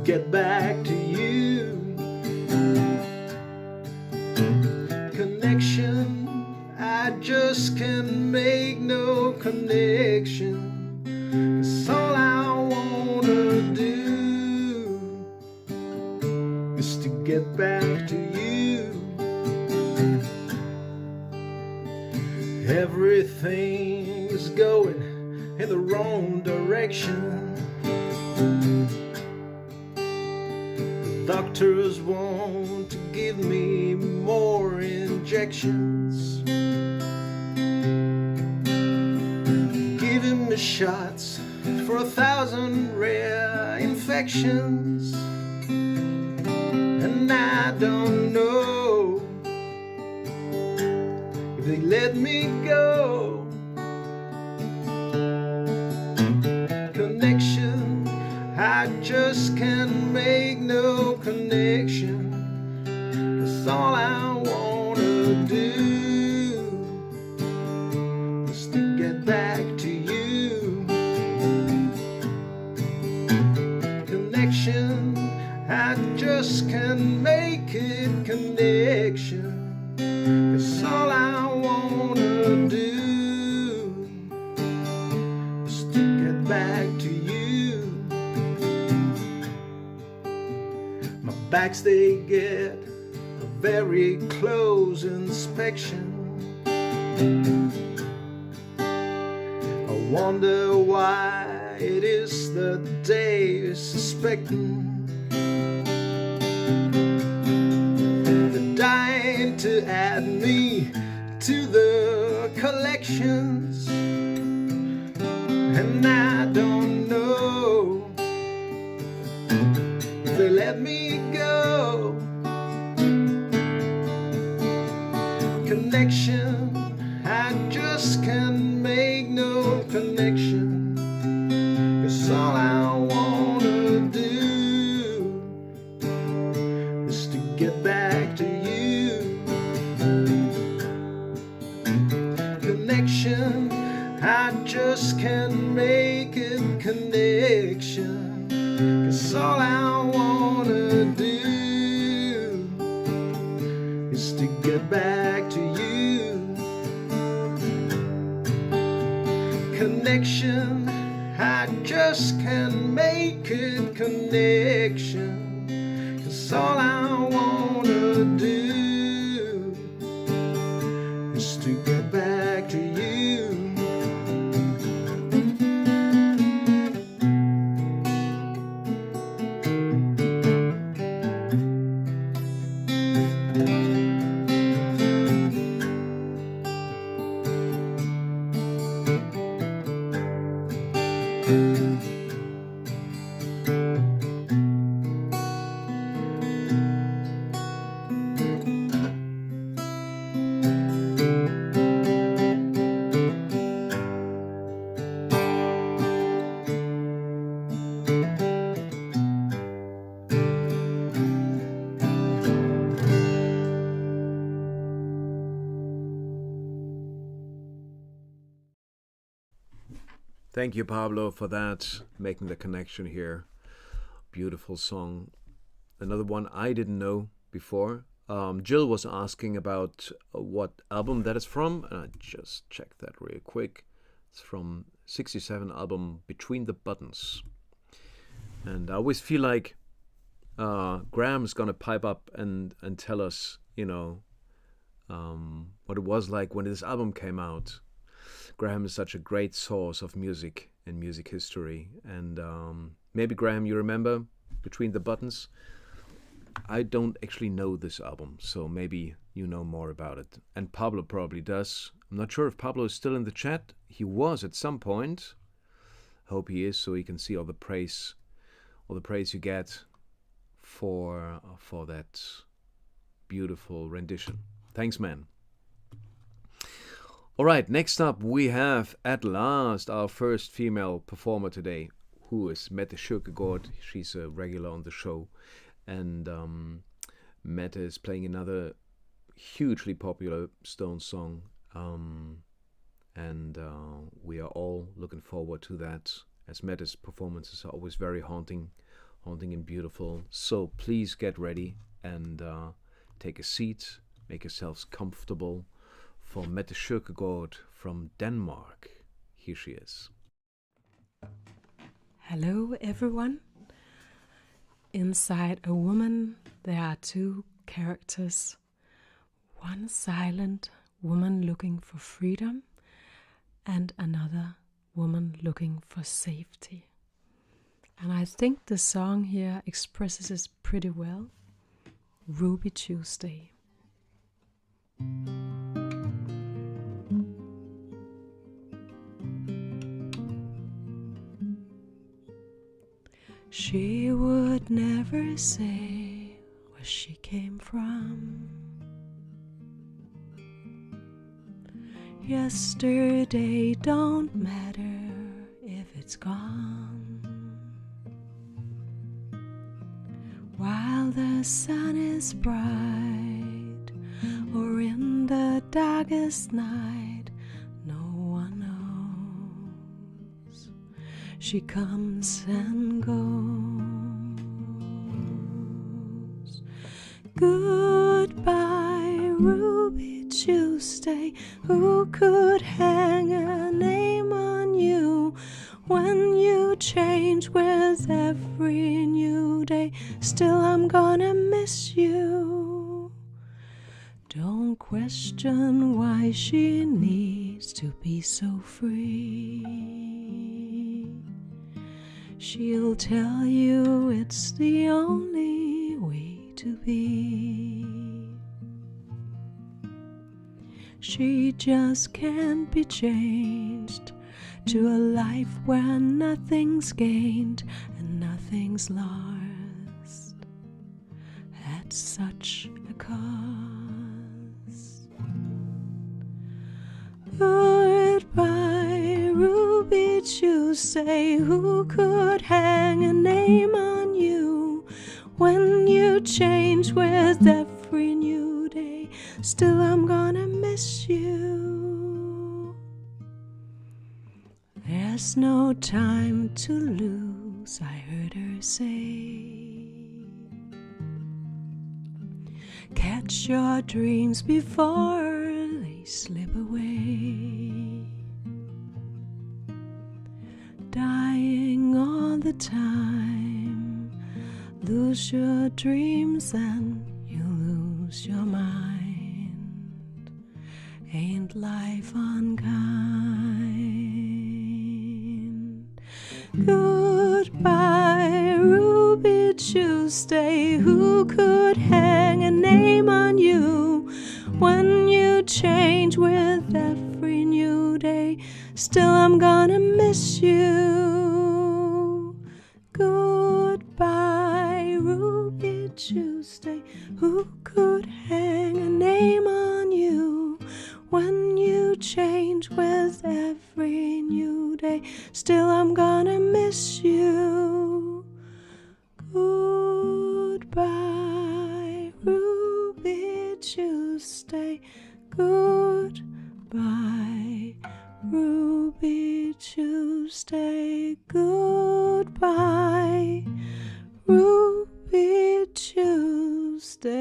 Get back to you. Connection, I just can't make no connection. It's all I wanna do is to get back to you. Everything is going in the wrong direction. Doctors want to give me more injections, giving me shots for 1,000 rare infections, and I don't know if they let me go. Connection, I just can't make no connection. That's all I wanna do is to get back to you. Connection, I just can't make it connection. That's all I wanna do is to get back to you. Backs they get a very close inspection. I wonder why it is that they suspecting. They're dying to add me to the collections, and I don't know if they let me go. Connection, I just can't make no connection. It's all I wanna do is to get back to you. Connection, I just can't make it connection. It's all I wanna do is to get back to you. connection. I just can't make it connection. 'Cause all I wanna do is to get back to you. Thank you, Pablo, for that, making the connection here. Beautiful song. Another one I didn't know before. Jill was asking about what album that is from, and I just checked that real quick. It's from '67 album Between the Buttons. And I always feel like Graham's gonna pipe up and tell us, you know, what it was like when this album came out. Graham is such a great source of music and music history. And maybe, Graham, you remember Between the Buttons? I don't actually know this album, so maybe you know more about it. And Pablo probably does. I'm not sure if Pablo is still in the chat. He was at some point. Hope he is, so he can see all the praise you get for that beautiful rendition. Thanks, man. All right, next up we have, at last, our first female performer today, who is Mette Kirkegaard. She's a regular on the show. And Mette is playing another hugely popular Stone song. And we are all looking forward to that, as Mette's performances are always very haunting and beautiful. So please get ready and take a seat, make yourselves comfortable for Mette Kirkegaard from Denmark. Here she is. Hello everyone. Inside a woman there are two characters. One silent woman looking for freedom and another woman looking for safety. And I think the song here expresses it pretty well. Ruby Tuesday. She would never say where she came from. Yesterday don't matter if it's gone. While the sun is bright, or in the darkest night, no one knows. She comes and goes. Goodbye, Ruby Tuesday. Who could hang a name on you when you change with every new day? Still, I'm gonna miss you. Don't question why she needs to be so free. She'll tell you it's the only way to be. She just can't be changed to a life where nothing's gained and nothing's lost at such a cost. Goodbye, Ruby Tuesday. Who could hang a name on you when you change with every new day? Still, I'm gonna miss you. There's no time to lose, I heard her say. Catch your dreams before they slip away. dying all the time. Lose your dreams and you lose your mind. Ain't life unkind? Goodbye, Ruby Tuesday. Who could hang a name on you when you change with every new day? Still, I'm gonna miss you. Goodbye, Ruby Tuesday. Who could hang a name on you when you change with every new day? Still, I'm gonna miss you. Goodbye, Ruby Tuesday. Goodbye, Ruby Tuesday. Goodbye, Ruby Tuesday.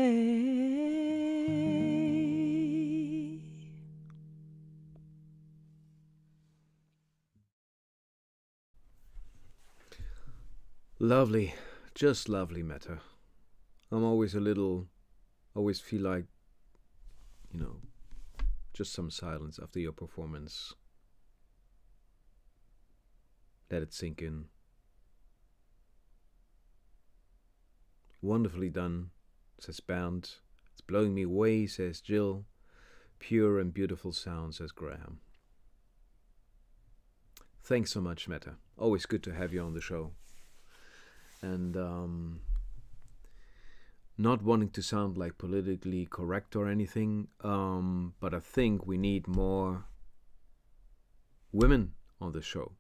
Lovely, just lovely, Mette. I'm always always feel like, you know, just some silence after your performance. Let it sink in. Wonderfully done, says Bernd. It's blowing me away, says Jill. Pure and beautiful sound, says Graham. Thanks so much, Mette. Always good to have you on the show. And not wanting to sound like politically correct or anything, but I think we need more women on the show.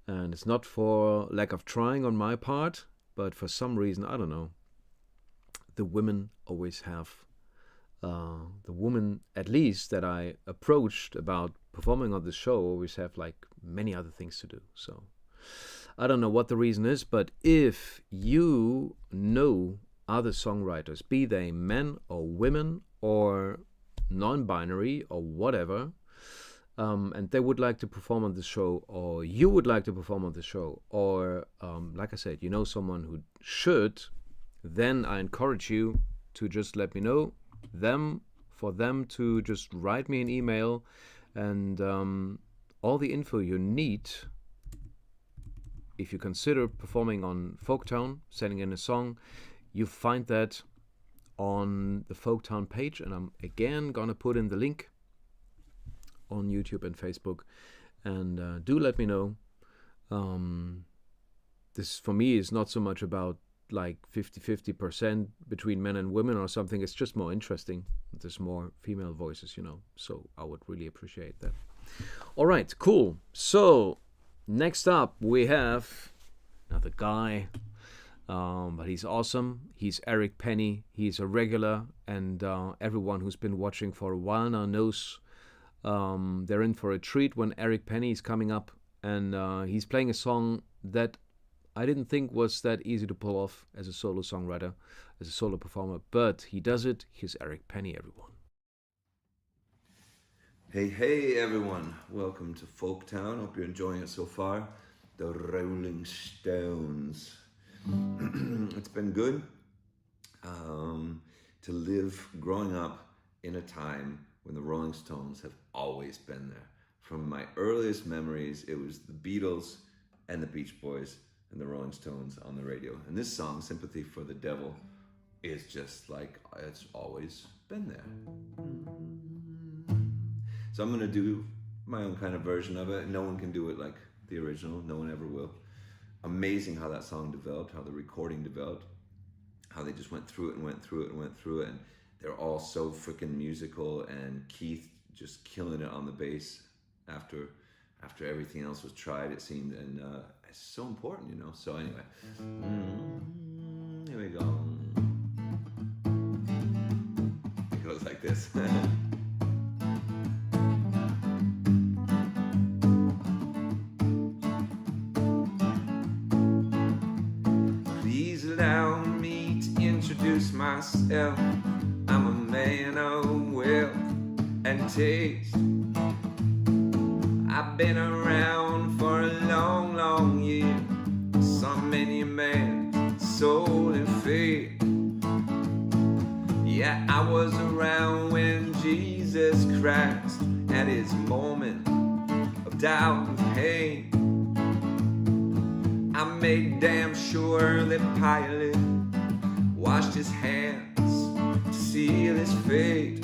And it's not for lack of trying on my part, but for some reason, I don't know, the women always have, the woman at least that I approached about performing on the show always have like many other things to do. So I don't know what the reason is, but if you know other songwriters, be they men or women or non-binary or whatever, and they would like to perform on the show, or you would like to perform on the show, or like I said, you know someone who should, then I encourage you to just let me know for them to just write me an email, and all the info you need if you consider performing on Folktown, sending in a song. You find that on the Folktown page, and I'm again gonna put in the link on YouTube and Facebook, and do let me know. This for me is not so much about like 50-50% between men and women or something. It's just more interesting. There's more female voices, you know, so I would really appreciate that. All right, cool. So next up we have another guy, but he's awesome. He's Eric Penny. He's a regular, and everyone who's been watching for a while now knows they're in for a treat when Eric Penny is coming up, and he's playing a song that I didn't think was that easy to pull off as a solo songwriter, as a solo performer, but he does it. Here's Eric Penny, everyone. Hey everyone, welcome to Folktown. Hope you're enjoying it so far. The Rolling Stones. It's been good to live growing up in a time when the Rolling Stones have always been there. From my earliest memories, it was the Beatles and the Beach Boys and the Rolling Stones on the radio. And this song, Sympathy for the Devil, is just like it's always been there. So I'm gonna do my own kind of version of it. No one can do it like the original, no one ever will. Amazing how that song developed, how the recording developed, how they just went through it and went through it and went through it, and they're all so freaking musical, and Keith just killing it on the bass after everything else was tried, it seemed, and it's so important, you know. So anyway, here we go. It goes like this. Please allow me to introduce myself. I'm a man of wealth and taste. I've been around for a long I was around when Jesus Christ had his moment of doubt and pain. I made damn sure that Pilate washed his hands to seal his fate.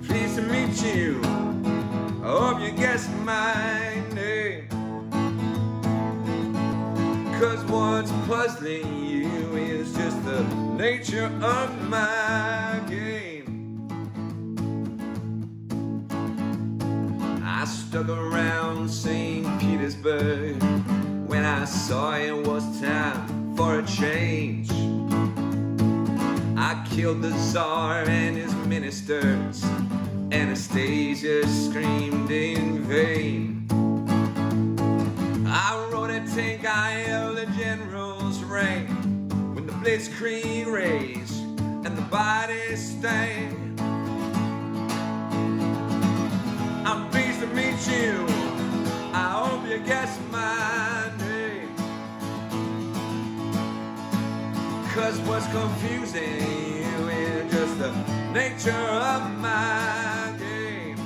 Pleased to meet you, I hope you guessed my name. 'Cause what's puzzling you is just the nature of my game. I stuck around St. Petersburg when I saw it was time for a change. I killed the Tsar and his ministers. Anastasia screamed in vain. I rode a tank, I held the general's rank when the blitzkrieg raged and the bodies stank. I'm pleased to meet you, I hope you guess my name. 'Cause what's confusing you is just the nature of my game.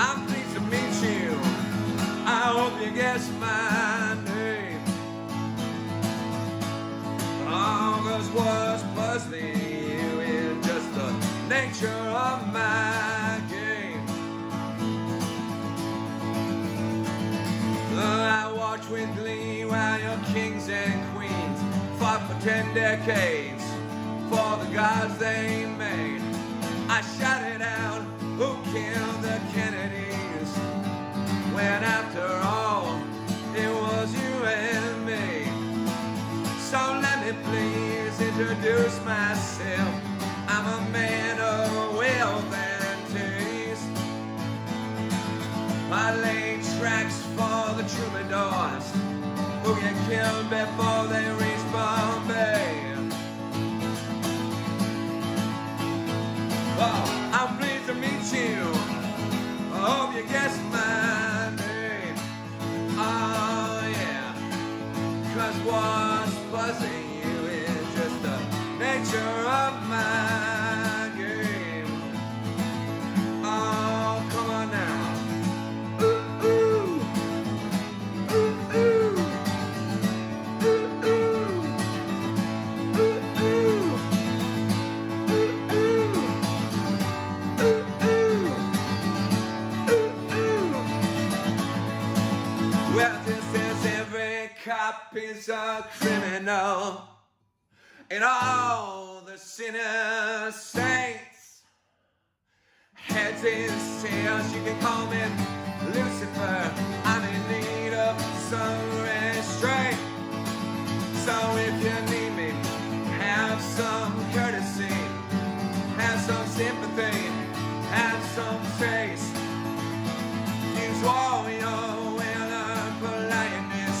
I'm pleased to meet you, I hope you guess my name. Oh, 'cause what's puzzling you is just the nature of my game. I watch with glee while your kings and queens fought for 10 decades for the gods they made. I shouted out, who killed the Kennedys? When after all, it was you and me. So let me please introduce myself. I'm a man of wealth and taste. I laid tracks for the troubadours who get killed before they reach Bombay. Oh, I'm pleased to meet you, I hope you guess my name. Oh yeah, 'cause what's buzzing you is just the nature of my game. Oh, come on now. Ooh, ooh. Ooh, ooh. Ooh, ooh. Ooh, ooh. Ooh, ooh. Ooh, ooh. Ooh, ooh. Well, just as every cop is a criminal, and all the sinner saints, heads and tails, you can call me Lucifer. I'm in need of some restraint. So if you need me, have some courtesy, have some sympathy, have some taste. Use all your well-earned politeness,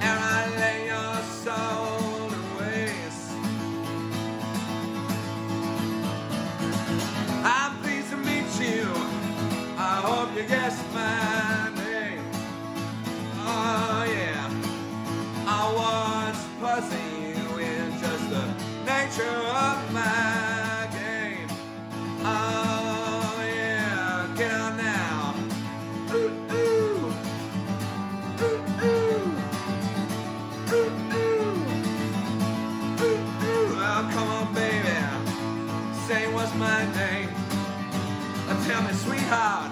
and I lay your soul to waste. I'm pleased to meet you, I hope you guess my name. Oh yeah, I was puzzling you in just the nature of my game. Oh yeah, get on now. Ooh, ooh. Ooh, ooh. Ooh, ooh. Ooh, ooh. Oh, come on, baby. Say what's my name. Tell me, sweetheart.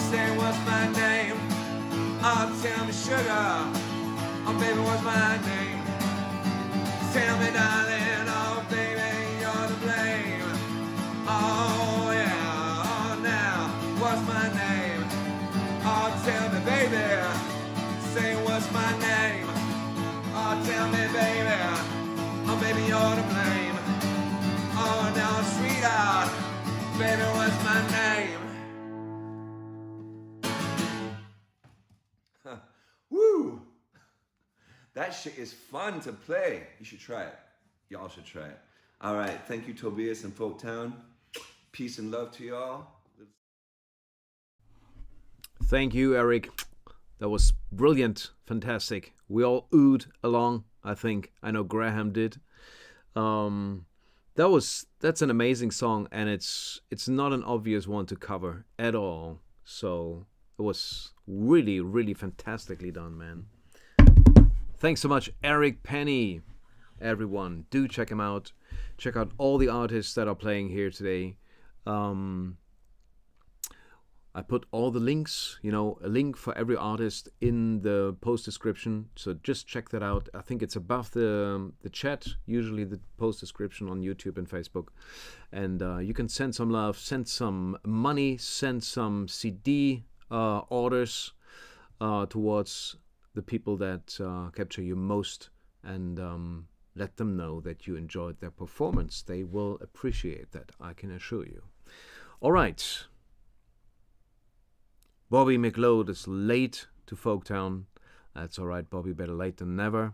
Say what's my name. Oh, tell me, sugar. Oh, baby, what's my name? Tell me, darling. Oh, baby, you're to blame. Oh, yeah. Oh, now, what's my name? Oh, tell me, baby. Say what's my name. Oh, tell me, baby. Oh, baby, you're to blame. Oh, now, sweetheart. Baby, what's my name? Huh. Woo! That shit is fun to play. You should try it. Y'all should try it. All right. Thank you, Tobias and Folktown. Peace and love to y'all. Thank you, Eric. That was brilliant, fantastic. We all oohed along, I think. I know Graham did. That's an amazing song, and it's not an obvious one to cover at all. So it was really, really fantastically done, man. Thanks so much, Eric Penny. Everyone, do check him out. Check out all the artists that are playing here today. I put all the links, a link for every artist in the post description. So just check that out. I think it's above the chat, usually the post description on YouTube and Facebook. And you can send some love, send some money, send some CD orders towards the people that capture you most, and let them know that you enjoyed their performance. They will appreciate that, I can assure you. All right. Bobby McLeod is late to Folktown. That's all right, Bobby, better late than never.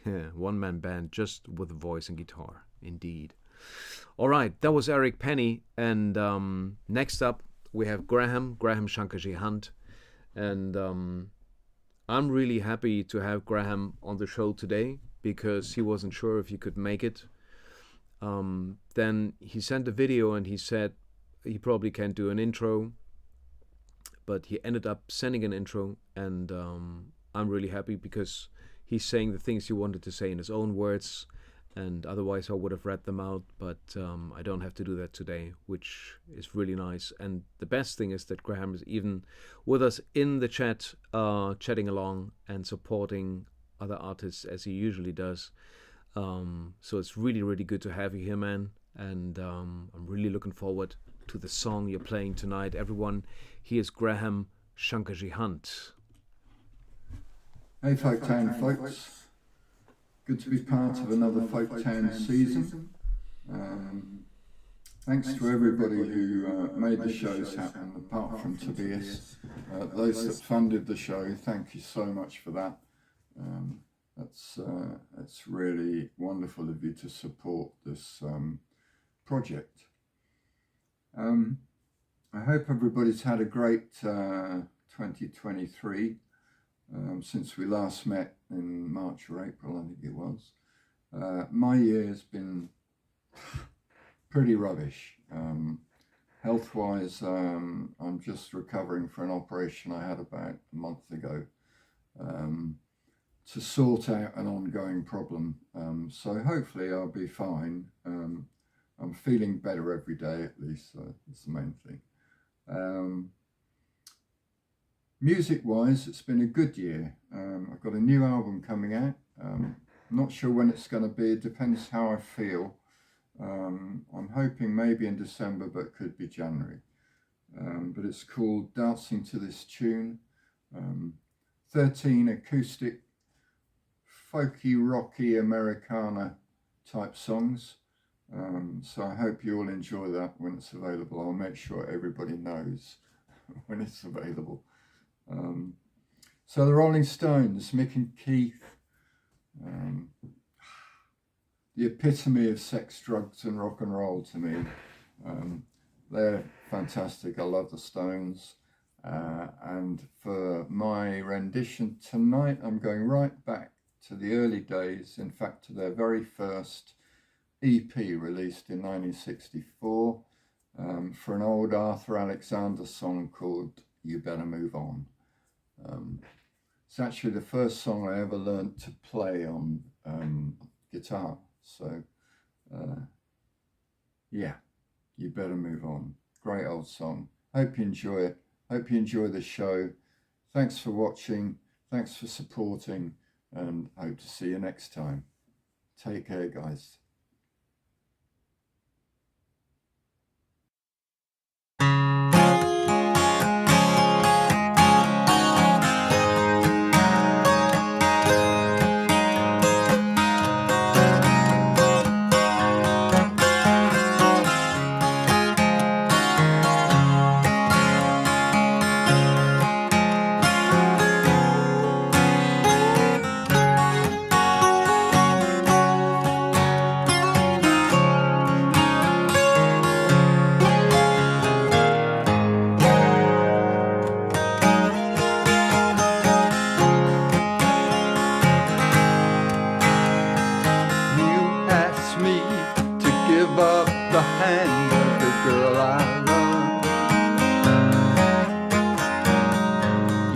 One-man band just with a voice and guitar, indeed. All right, that was Eric Penny. And next up, we have Graham Shankarji Hunt. And I'm really happy to have Graham on the show today because he wasn't sure if he could make it. Then he sent a video and he said he probably can't do an intro, but he ended up sending an intro, and I'm really happy because he's saying the things he wanted to say in his own words, and otherwise I would have read them out, but I don't have to do that today, which is really nice. And the best thing is that Graham is even with us in the chat, chatting along and supporting other artists as he usually does. So it's really, really good to have you here, man, and I'm really looking forward to the song you're playing tonight. Everyone, here's Graham Shankarji Hunt. Hey Folktown folks, good to be part of another Folktown season. Thanks to everybody who made the shows happen, apart from Tobias. Those that funded the show, thank you so much for that. It's really wonderful of you to support this project. I hope everybody's had a great 2023 since we last met in March or April, I think it was. My year's been pretty rubbish. Health-wise, I'm just recovering from an operation I had about a month ago to sort out an ongoing problem. So hopefully I'll be fine. I'm feeling better every day, at least, so that's the main thing. Music-wise, it's been a good year. I've got a new album coming out. Not sure when it's going to be, it depends how I feel. I'm hoping maybe in December, but could be January. But it's called Dancing to This Tune. 13 acoustic, folky, rocky, Americana type songs. So I hope you all enjoy that when it's available. I'll make sure everybody knows when it's available. So the Rolling Stones, Mick and Keith, the epitome of sex, drugs and rock and roll to me. They're fantastic. I love the Stones. And for my rendition tonight, I'm going right back to the early days, in fact to their very first EP released in 1964 for an old Arthur Alexander song called You Better Move On. It's actually the first song I ever learned to play on guitar. So yeah, You Better Move On. Great old song. Hope you enjoy it. Hope you enjoy the show. Thanks for watching. Thanks for supporting, and hope to see you next time. Take care, guys. give up the hand of the girl I love.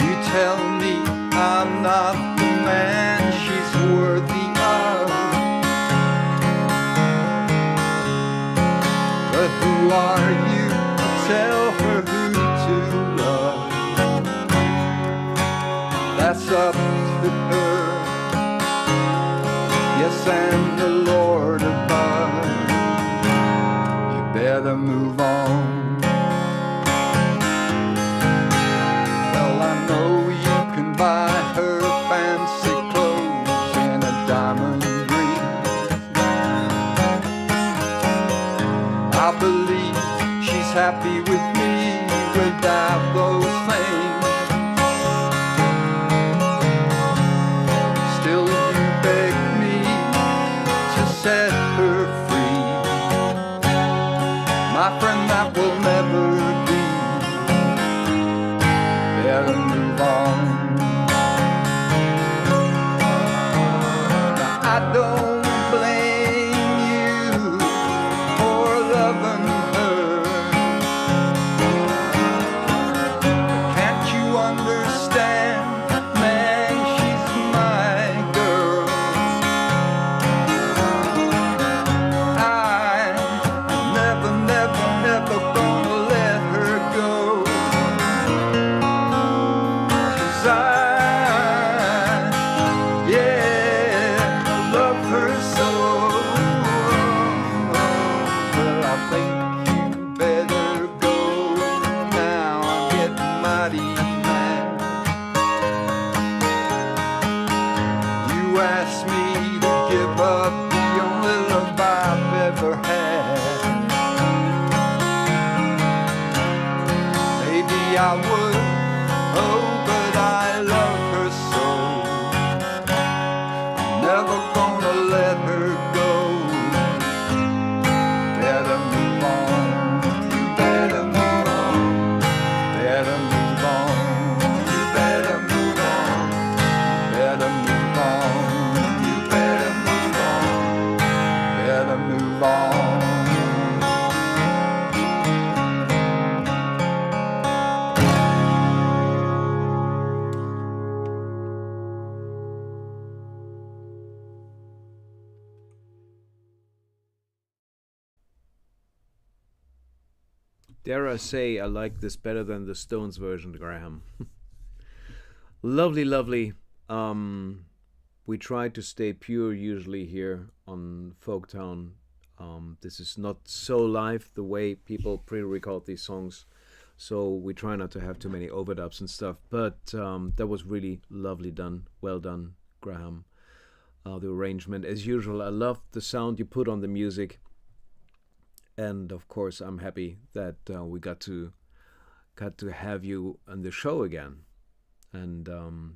You tell me I'm not the man she's worthy of. But who are you to tell her who to love? That's up to her. Yes, and the Lord above. You better move on. Well, I know you can buy her fancy clothes and a diamond ring. I believe she's happy with me without those things. Still, you beg me to set her free. My friend, that will never be. Better move on. Now, I don't blame you for loving her. Can't you understand, man, she's my girl. I'm never, never, never gonna let her go. 'Cause yeah, love her so. Well, I think you better go now. I'm getting mighty mad. You asked me to give up the only love I've ever had. Maybe I would, oh, but I love her so. I'm never gonna let her go. Better move on. You better move on. Better move on. You better move on. Better move on. You better move on. Better move on. Dare I say I like this better than the Stones version, Graham. Lovely, lovely. We try to stay pure usually here on Folktown. This is not so live the way people pre-record these songs, so we try not to have too many overdubs and stuff, but that was really lovely done. Well done, Graham. The arrangement, as usual, I love the sound you put on the music. And of course, I'm happy that we got to have you on the show again, and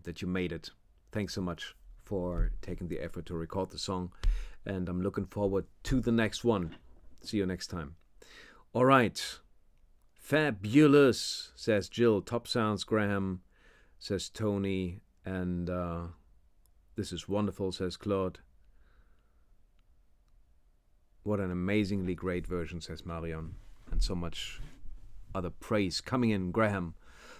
that you made it. Thanks so much for taking the effort to record the song, and I'm looking forward to the next one. See you next time. All right, fabulous, says Jill. Top sounds, Graham, says Tony, and this is wonderful, says Claude. What an amazingly great version, says Marion. And so much other praise coming in, Graham.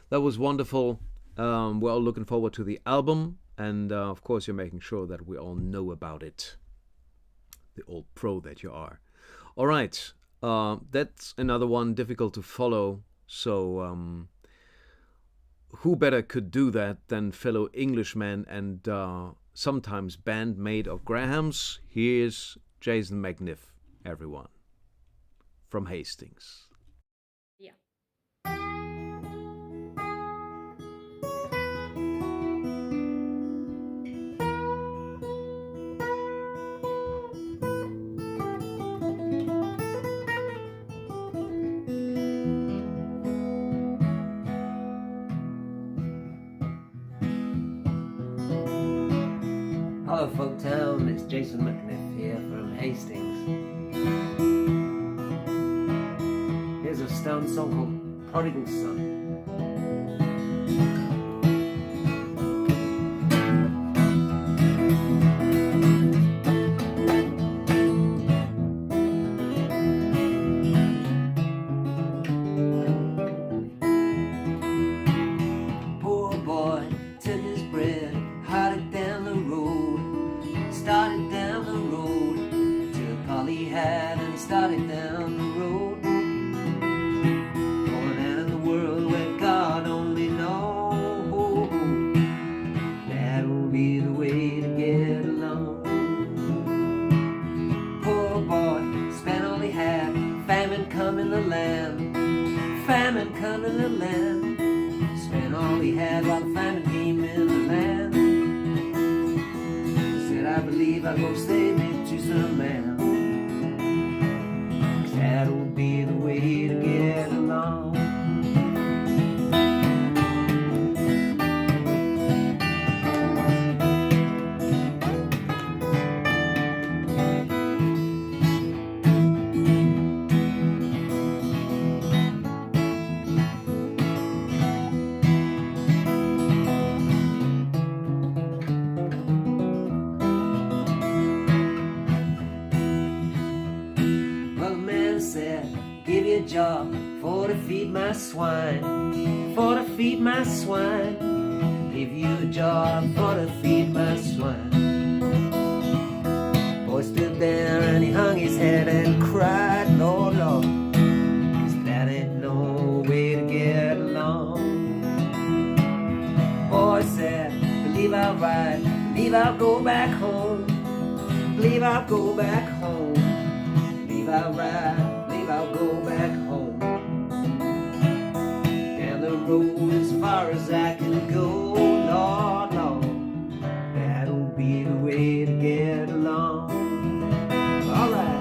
That was wonderful. We're all looking forward to the album. And of course, you're making sure that we all know about it. The old pro that you are. All right. That's another one difficult to follow. So who better could do that than fellow Englishmen and sometimes bandmate of Graham's? Here's Jason McNiff. Everyone from Hastings. Yeah. Hello Folktown, it's Jason McNiff here from Hastings. Here's a Stone song called Prodigal Son. started down the road, going out in the world where God only knows. That will be the way to get along. Poor boy spent all he had, famine come in the land, famine come in the land. Spent all he had while the famine came in the land. He said, I believe I'll go stay with you some man. That'll be the way to get along. Give you a job for to feed my swine, for to feed my swine. Give you a job for to feed my swine. Boy stood there and he hung his head and cried, Lord, Lord, 'cause that ain't no way to get along. Boy said, believe I'll ride, believe I'll go back home, believe I'll go back home, believe I'll ride, I'll go back home. Down the road as far as I can go, Lord, Lord, that'll be the way to get along. All right.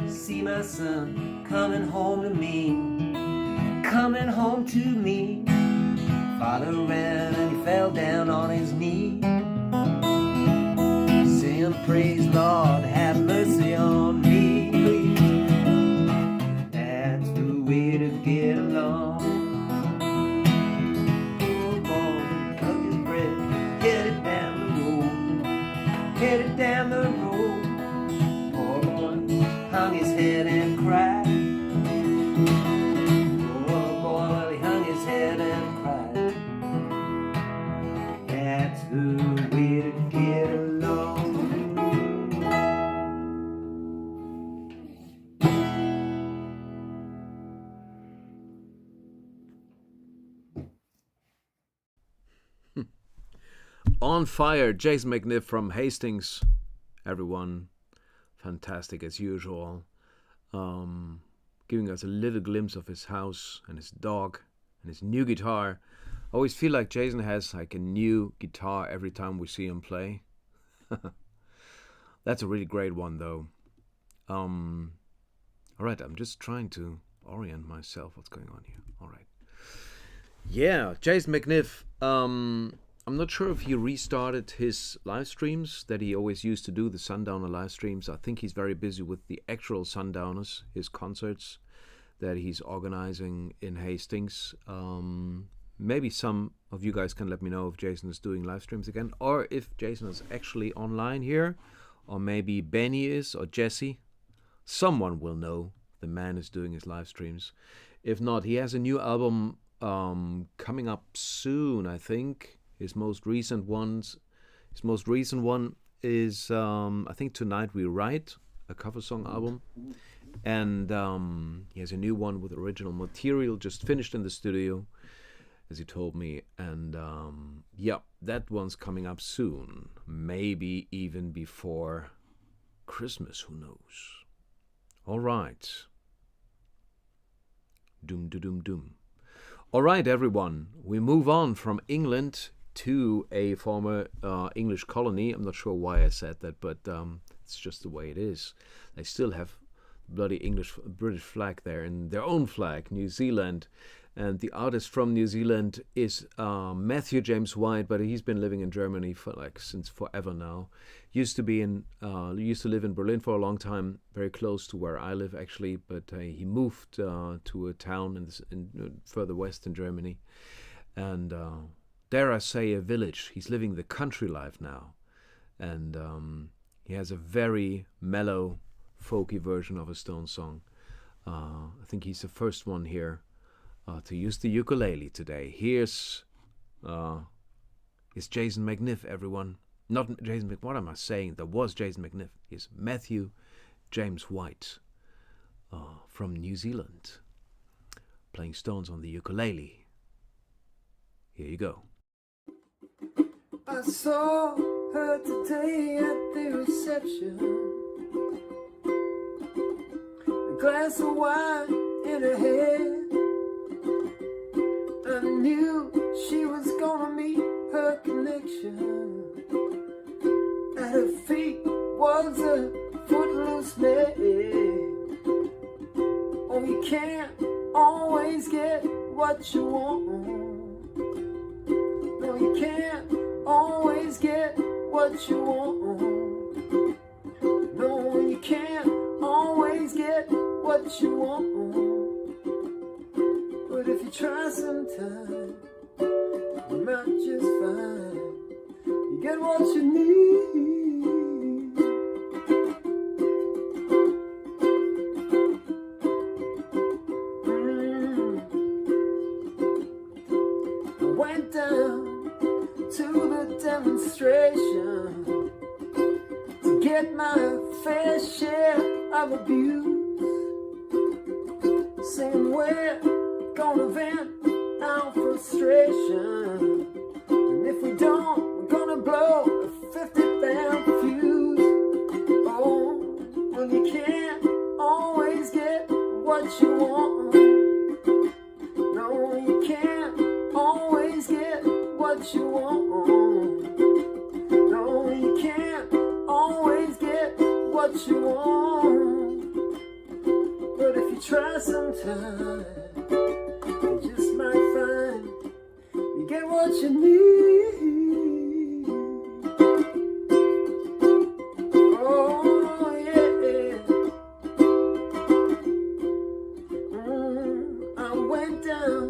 See my son coming home to me, coming home to me. Father ran and he fell down on his knee, saying, praise Lord, have mercy on me. That's the way to get along. Poor boy, took his breath, headed down the road, headed down the road. Hung his head and cried. Oh boy, well, he hung his head and cried. That's the way to get along. On fire, Jason McNiff from Hastings. Everyone, fantastic as usual. Giving us a little glimpse of his house and his dog and his new guitar. I always feel like Jason has like a new guitar every time we see him play. That's a really great one though. Alright, I'm just trying to orient myself what's going on here. Alright. Yeah, Jason McNiff. I'm not sure if he restarted his live streams that he always used to do, the Sundowner live streams. I think he's very busy with the actual Sundowners, his concerts that he's organizing in Hastings. Maybe some of you guys can let me know if Jason is doing live streams again, or if Jason is actually online here, or maybe Benny is, or Jesse. Someone will know the man is doing his live streams. If not, he has a new album coming up soon, I think. His most recent one is I think Tonight We Write, a cover song album, and he has a new one with original material just finished in the studio, as he told me, and yeah, that one's coming up soon, maybe even before Christmas, who knows. All right, doom doom doom doom. All right, everyone, we move on from England to a former English colony. I'm not sure why I said that, but it's just the way it is. They still have bloody British flag there, and their own flag, New Zealand. And the artist from New Zealand is Matthew James White, but he's been living in Germany for like since forever now. Used to live in Berlin for a long time, very close to where I live actually. But he moved to a town in further west in Germany, and dare I say a village. He's living the country life now, and he has a very mellow, folky version of a Stone song. I think he's the first one here to use the ukulele today. Here's Jason McNiff, everyone. Not Jason Mc. What am I saying? There was Jason McNiff. Here's Matthew James White from New Zealand, playing Stones on the ukulele. Here you go. I saw her today at the reception, a glass of wine in her hand. I knew she was gonna meet her connection. At her feet was a footloose man. Oh, you can't always get what you want. No, you can't always get what you want. No, you can't always get what you want. But if you try sometime, you might just find you get what you need. I went down to the demonstration to get my fair share of abuse. Saying we're gonna vent our frustration, and if we don't, we're gonna blow a 50-pound fuse. Oh, well, you can't always get what you want. No, you can't always get what you want. No, you can't always get what you want. But if you try sometime, you just might find you get what you need. Oh, yeah. I went down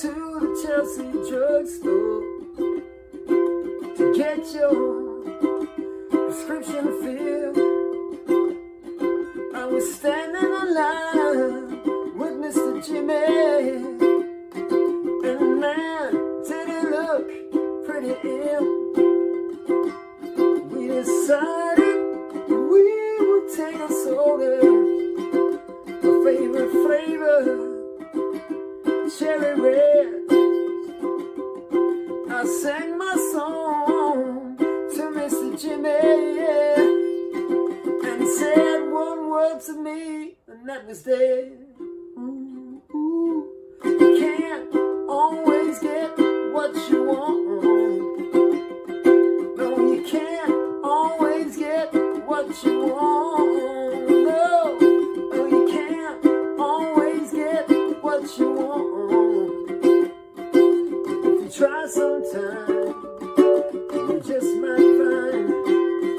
to the Chelsea drugstore to get your prescription filled. I was standing in line with Mr. Jimmy, and man, did he look pretty ill. We decided we would take a soda, my favorite flavor, cherry red. I sang my song to Mr. Jimmy, and he said one word to me, and that was dead. You can't always get what you want. No, you can't always get what you want. No, you can't always get what you want. If you try sometime, you just might find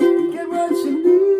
you get what you need.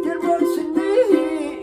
Get what you need.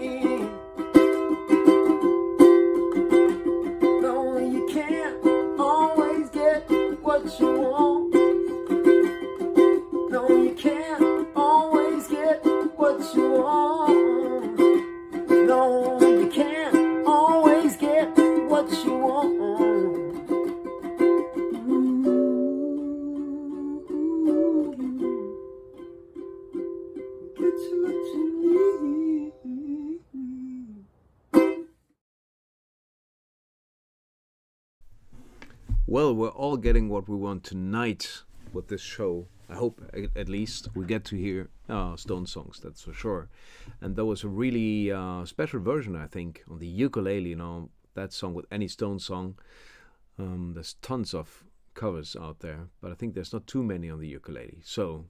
Well, we're all getting what we want tonight with this show. I hope at least we get to hear Stone songs, that's for sure. And there was a really special version, I think, on the ukulele, that song with any Stone song. There's tons of covers out there, but I think there's not too many on the ukulele. So,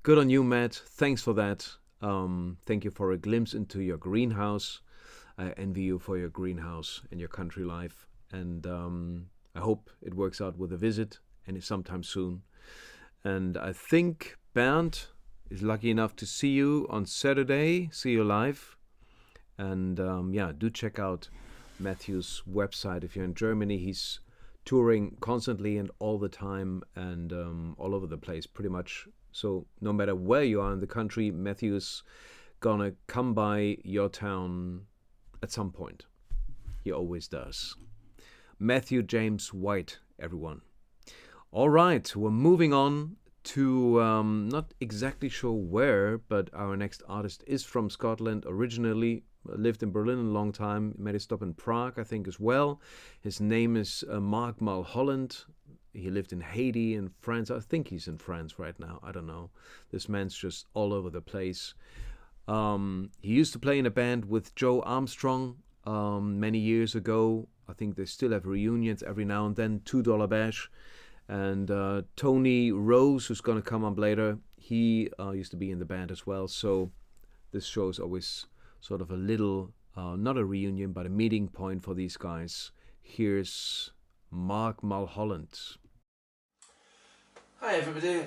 good on you, Matt. Thanks for that. Thank you for a glimpse into your greenhouse. I envy you for your greenhouse and your country life. And I hope it works out with a visit and sometime soon. And I think Bernd is lucky enough to see you on Saturday, see you live. And do check out Matthew's website. If you're in Germany, he's touring constantly and all the time and all over the place pretty much. So no matter where you are in the country, Matthew's gonna come by your town at some point. He always does. Matthew James White, everyone. All right, we're moving on to not exactly sure where, but our next artist is from Scotland originally, lived in Berlin a long time, made a stop in Prague, I think, as well. His name is Mark Mulholland. He lived in Haiti and France. I think he's in France right now. I don't know. This man's just all over the place. He used to play in a band with Joe Armstrong many years ago. I think they still have reunions every now and then. $2 Bash. And Tony Rose, who's going to come up later, he used to be in the band as well. So this show is always sort of a little, not a reunion, but a meeting point for these guys. Here's Mark Mulholland. Hi everybody,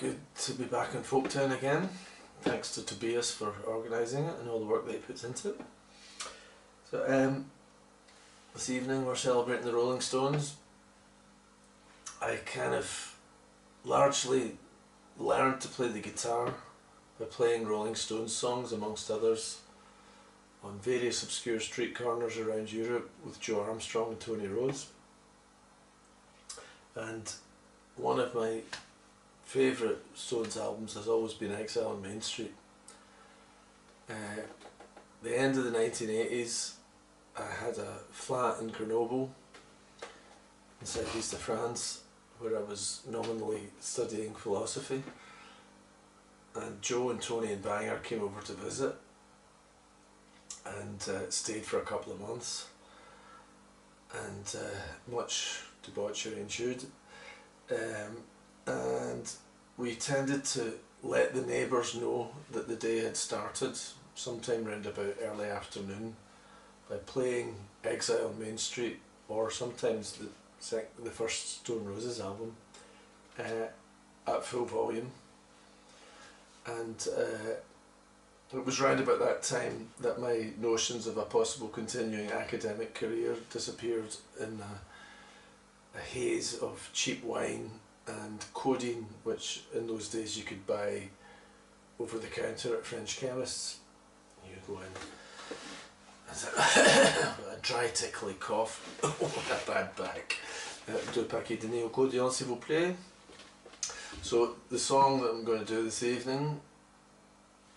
good to be back in Folktown again. Thanks to Tobias for organising it and all the work that he puts into it. So this evening we're celebrating the Rolling Stones. I kind of largely learned to play the guitar by playing Rolling Stones songs, amongst others, on various obscure street corners around Europe with Joe Armstrong and Tony Rose. And one of my favourite Stones albums has always been Exile on Main Street. The end of the 1980s, I had a flat in Grenoble in southeast of France where I was nominally studying philosophy, and Joe and Tony and Banger came over to visit and stayed for a couple of months, and much debauchery ensued, and we tended to let the neighbours know that the day had started sometime round about early afternoon by playing Exile on Main Street, or sometimes the first Stone Roses album, at full volume. And it was round about that time that my notions of a possible continuing academic career disappeared in a haze of cheap wine and codeine, which in those days you could buy over the counter at French chemists. You go in a dry tickly cough, a bad back. Deux paquets de néocodéon, s'il vous plaît. So the song that I'm going to do this evening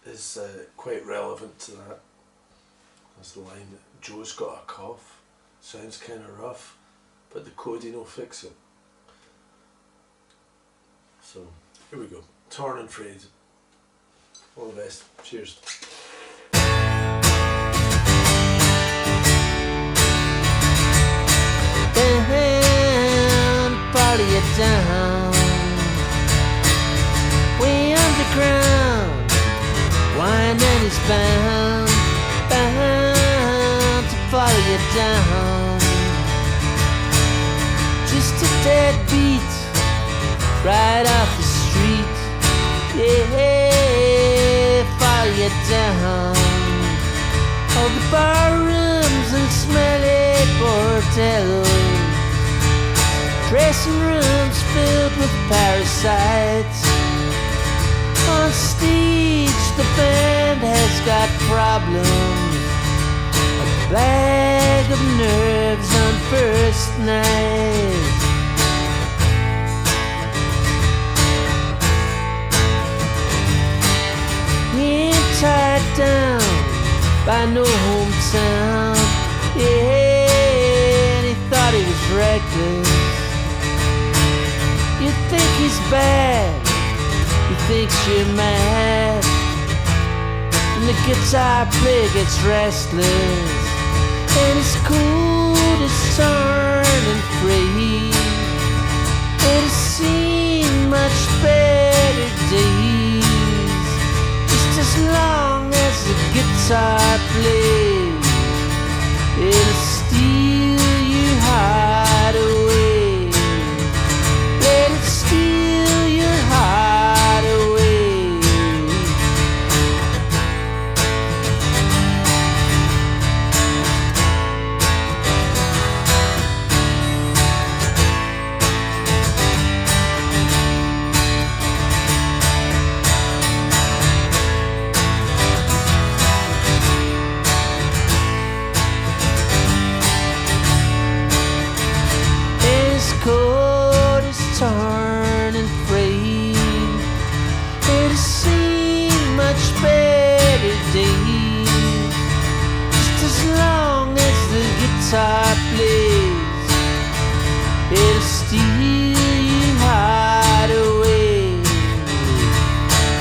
is quite relevant to that. That's the line that Joe's got a cough, sounds kind of rough, but the codeine will fix it. So here we go, Torn and Frayed. All the best, cheers. Party it down, way underground, winding is bound to follow you down. Just a dead beat, right off the street, yeah, follow you down. All the barrooms and smelly bordellos, dressing rooms filled with parasites. On stage the band has got problems, a bag of nerves on first night. He ain't tied down by no hometown, yeah, and he thought he was reckless. think he's bad, he thinks you're mad. And the guitar player gets restless, and it's cool to turning free. It has seen much better days, just as long as the guitar plays. It'll steal your heart away. Let it steal your heart away. Cold is turning free. It has seen much better days, just as long as the guitar plays. It'll steal your heart away,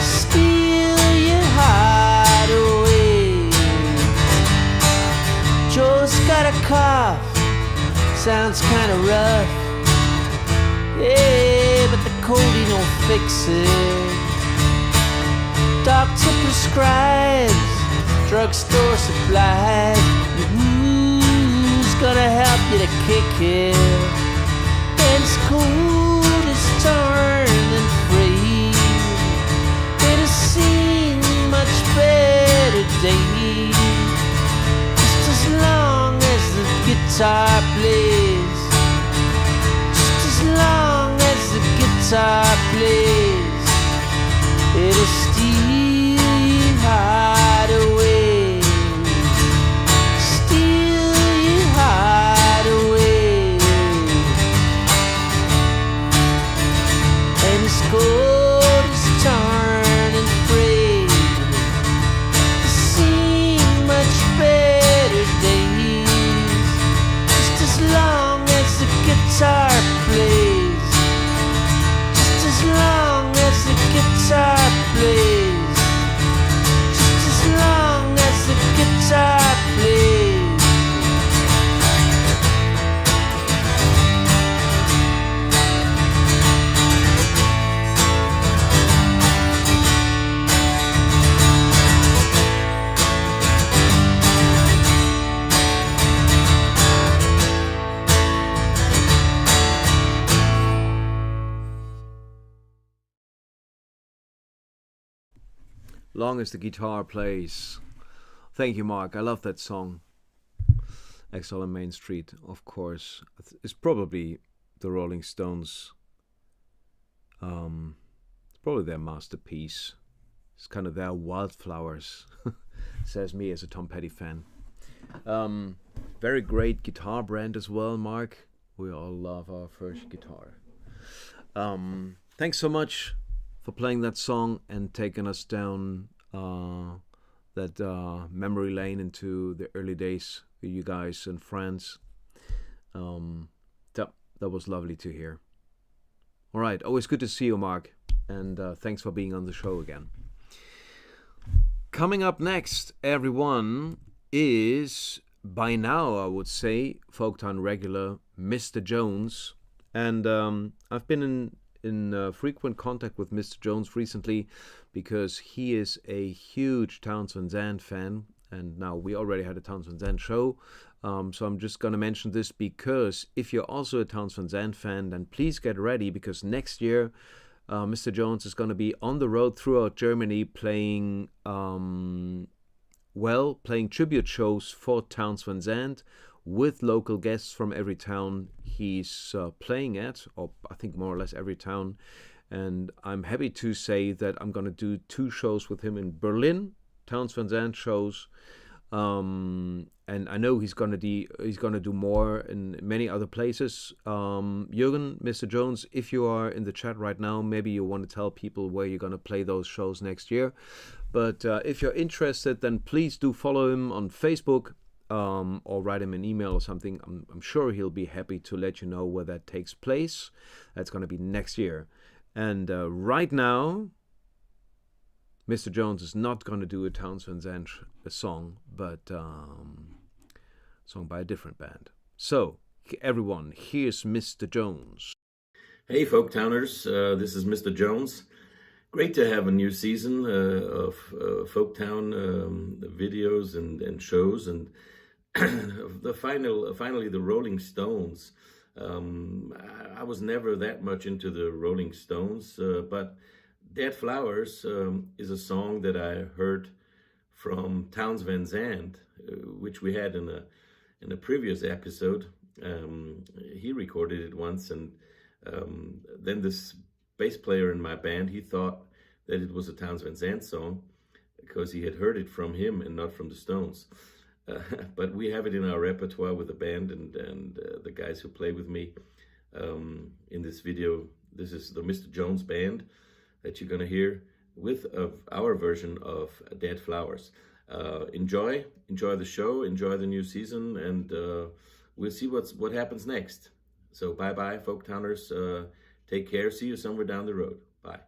steal your heart away. Joe's got a cough, sounds kinda rough. Yeah, but the coldie don't fix it. Doctor prescribes, drugstore supplies. Who's gonna help you to kick it? And it's cold, it's turning free. It has seen much better days, just as long as the guitar plays. As long as the guitar plays, it'll steal your heart away, steal your heart away. And it's gold is turning free. It's seen much better days, just as long as the guitar plays, just as long as the guitar plays, just as long as the guitar plays. Long as the guitar plays. Thank you, Mark. I love that song. Exile on Main Street, of course. It's probably the Rolling Stones. It's probably their masterpiece. It's kind of their wildflowers, says me as a Tom Petty fan. Very great guitar brand as well, Mark. We all love our first guitar. Thanks so much for playing that song and taking us down that memory lane into the early days with you guys in France. That was lovely to hear. All right, always good to see you, Mark, and thanks for being on the show again. Coming up next, everyone, is, by now I would say, Folktown regular Mr. Jones, and I've been in frequent contact with Mr. Jones recently because he is a huge Townes Van Zandt fan, and now we already had a Townes Van Zandt show, so I'm just going to mention this because if you're also a Townes Van Zandt fan, then please get ready, because next year Mr. Jones is going to be on the road throughout Germany playing tribute shows for Townes Van Zandt with local guests from every town he's playing at, or I think more or less every town. And I'm happy to say that I'm going to do 2 shows with him in Berlin, Townes Van Zandt shows. And I know he's going to do more in many other places. Jürgen, Mr. Jones, if you are in the chat right now, maybe you want to tell people where you're going to play those shows next year. But if you're interested, then please do follow him on Facebook. Or write him an email or something. I'm sure he'll be happy to let you know where that takes place. That's going to be next year. And right now, Mr. Jones is not going to do a Townes Van Zandt song, but song by a different band. So, everyone, here's Mr. Jones. Hey, Folktowners, this is Mr. Jones. Great to have a new season of Folktown videos and shows, and finally the Rolling Stones. I was never that much into the Rolling Stones, but Dead Flowers is a song that I heard from Townes Van Zandt, which we had in a previous episode. He recorded it once, and then this bass player in my band, he thought that it was a Townes Van Zandt song because he had heard it from him and not from the Stones. But we have it in our repertoire with the band and the guys who play with me in this video. This is the Mr. Jones band that you're gonna hear with our version of Dead Flowers. Enjoy the show, enjoy the new season, and we'll see what happens next. So bye-bye, Folktowners. Take care. See you somewhere down the road. Bye.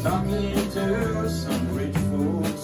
Talking to some rich folks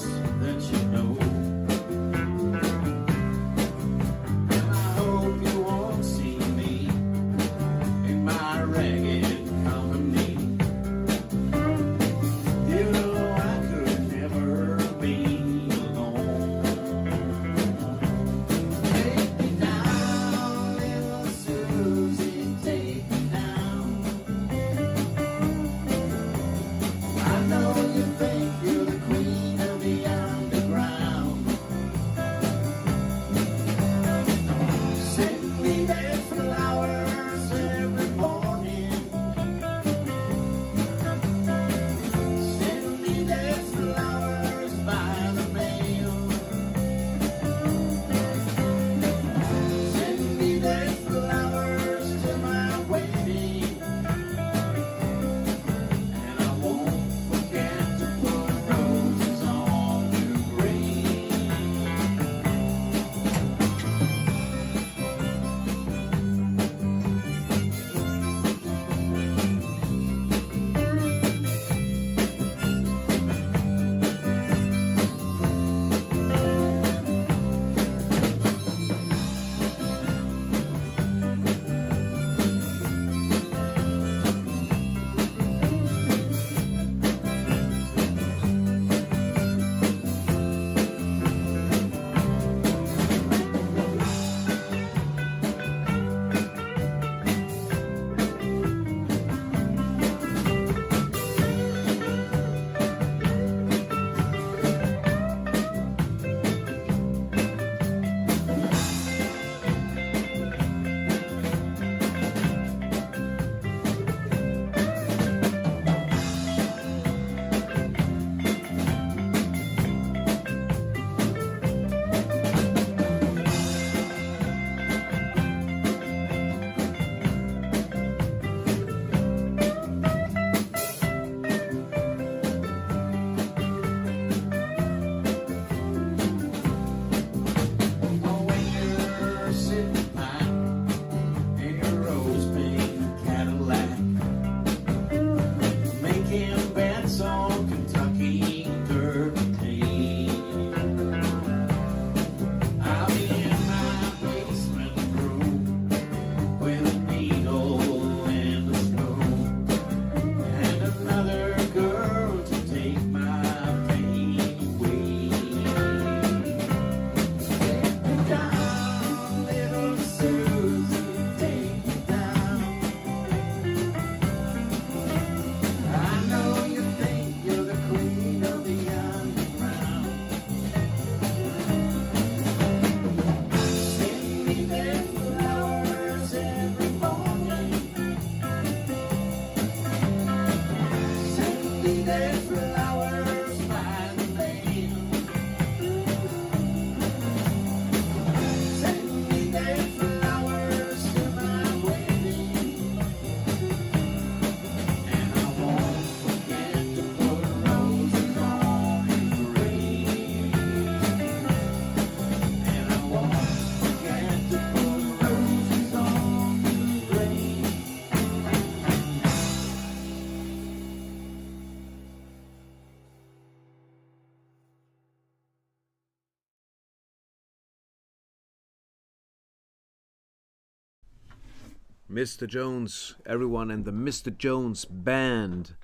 Mr. Jones, everyone, and the Mr. Jones Band.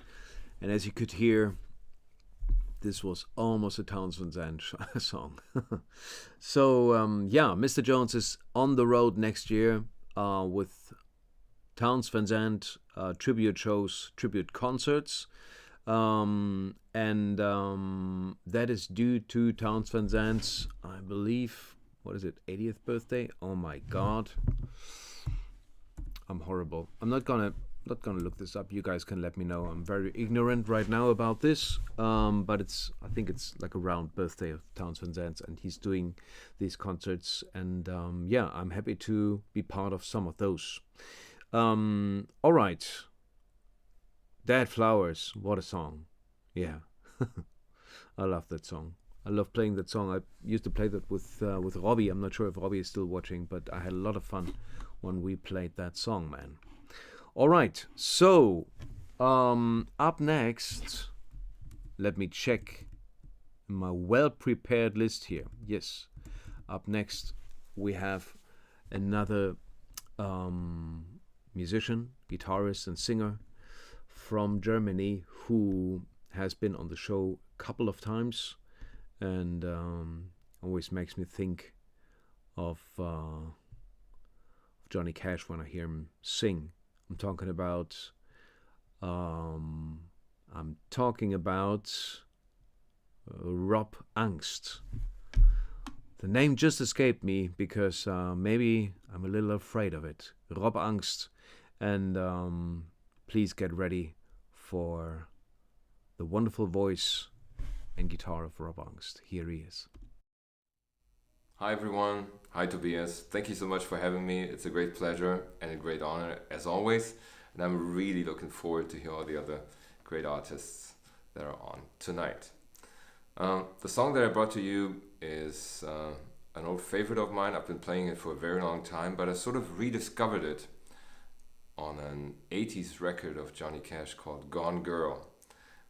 And as you could hear, this was almost a Townes Van Zandt song. So, yeah, Mr. Jones is on the road next year with Townes Van Zandt tribute shows, tribute concerts. And that is due to Townes Van Zandt's, I believe, what is it, 80th birthday? Oh my God. I'm horrible. I'm not gonna look this up. You guys can let me know. I'm very ignorant right now about this. But I think it's like around birthday of Townes Van Zandt, and he's doing these concerts. And yeah, I'm happy to be part of some of those. All right. Dead Flowers. What a song. Yeah. I love that song. I love playing that song. I used to play that with Robbie. I'm not sure if Robbie is still watching, but I had a lot of fun when we played that song, man. All right, so up next, let me check my well-prepared list here. Yes, up next we have another musician, guitarist and singer from Germany who has been on the show a couple of times and always makes me think of Johnny Cash when I hear him sing. I'm talking about Rob ANGST. The name just escaped me because maybe I'm a little afraid of it. Rob ANGST, and please get ready for the wonderful voice and guitar of Rob ANGST. Here he is. Hi everyone, hi Tobias. Thank you so much for having me. It's a great pleasure and a great honor as always. And I'm really looking forward to hear all the other great artists that are on tonight. The song that I brought to you is an old favorite of mine. I've been playing it for a very long time, but I sort of rediscovered it on an 80s record of Johnny Cash called Gone Girl,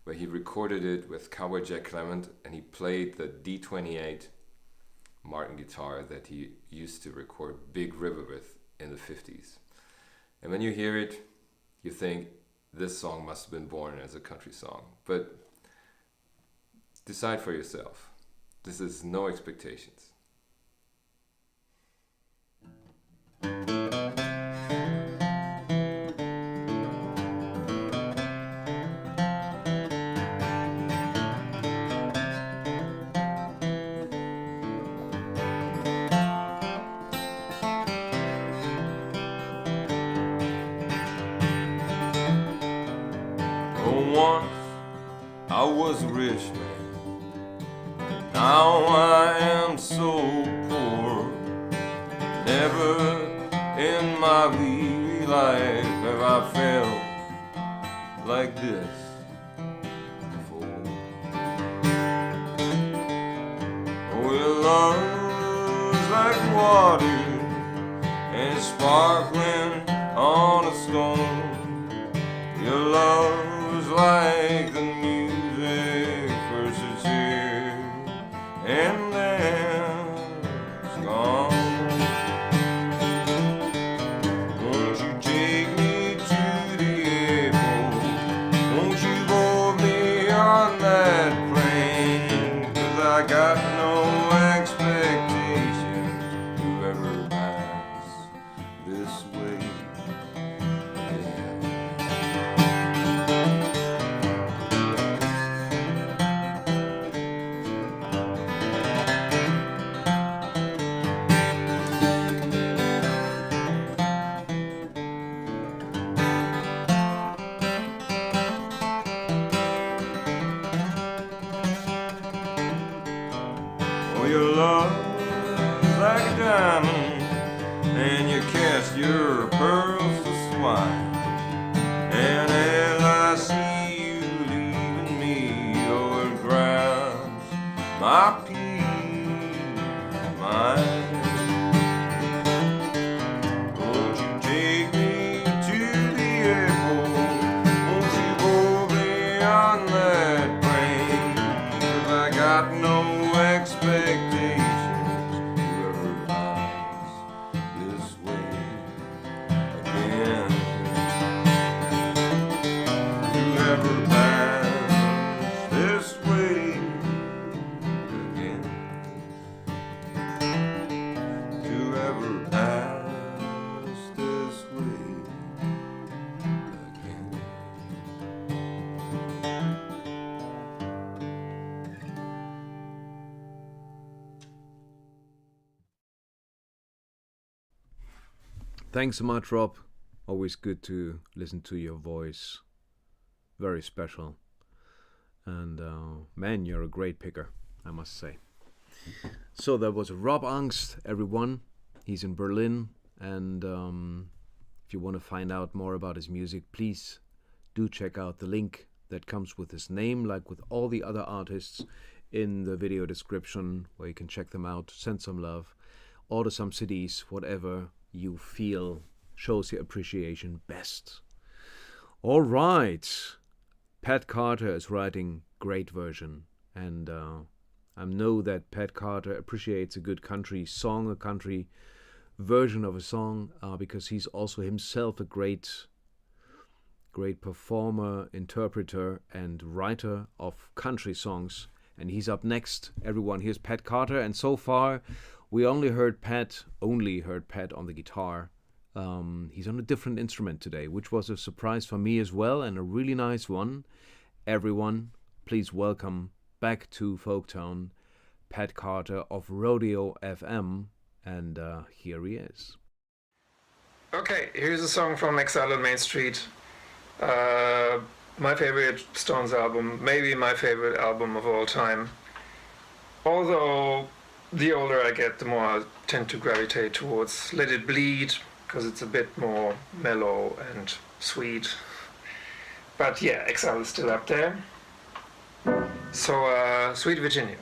where he recorded it with cowboy Jack Clement, and he played the D28 Martin guitar that he used to record Big River with in the 50s. And when you hear it, you think this song must have been born as a country song. But decide for yourself. This is No Expectations. Once I was a rich man, now I am so poor. Never in my weary life have I felt like this before. Oh, your love is like water and sparkling on a stone. Your love like the music first it's here and then it's gone. Won't you take me to the airport? Won't you hold me on that plane? 'Cause I got no expectation to ever pass this way. Your love is like a diamond, and you cast your pearls to swine. And as I see you leaving me, oh, it grabs my peace of mind. Won't you take me to the airport? Won't you hold me on that plane? 'Cause I got no expectations to ever pass this way again. Thanks so much, Rob. Always good to listen to your voice. Very special. And man, you're a great picker, I must say. So that was Rob Angst, everyone. He's in Berlin. And if you want to find out more about his music, please do check out the link that comes with his name, like with all the other artists, in the video description, where you can check them out, send some love, order some CDs, whatever you feel shows your appreciation best. All right. Pat Carter is writing great version, and I know that Pat Carter appreciates a good country song, a country version of a song, because he's also himself a great performer, interpreter, and writer of country songs. And he's up next. Everyone, here's Pat Carter, and so far we only heard Pat on the guitar. He's on a different instrument today, which was a surprise for me as well, and a really nice one. Everyone, please welcome back to Folktown, Pat Carter of Rodeo FM, and here he is. Okay, here's a song from Exile on Main Street. My favorite Stones album, maybe my favorite album of all time. Although the older I get, the more I tend to gravitate towards Let It Bleed, because it's a bit more mellow and sweet. But yeah, Exile is still up there. So, Sweet Virginia.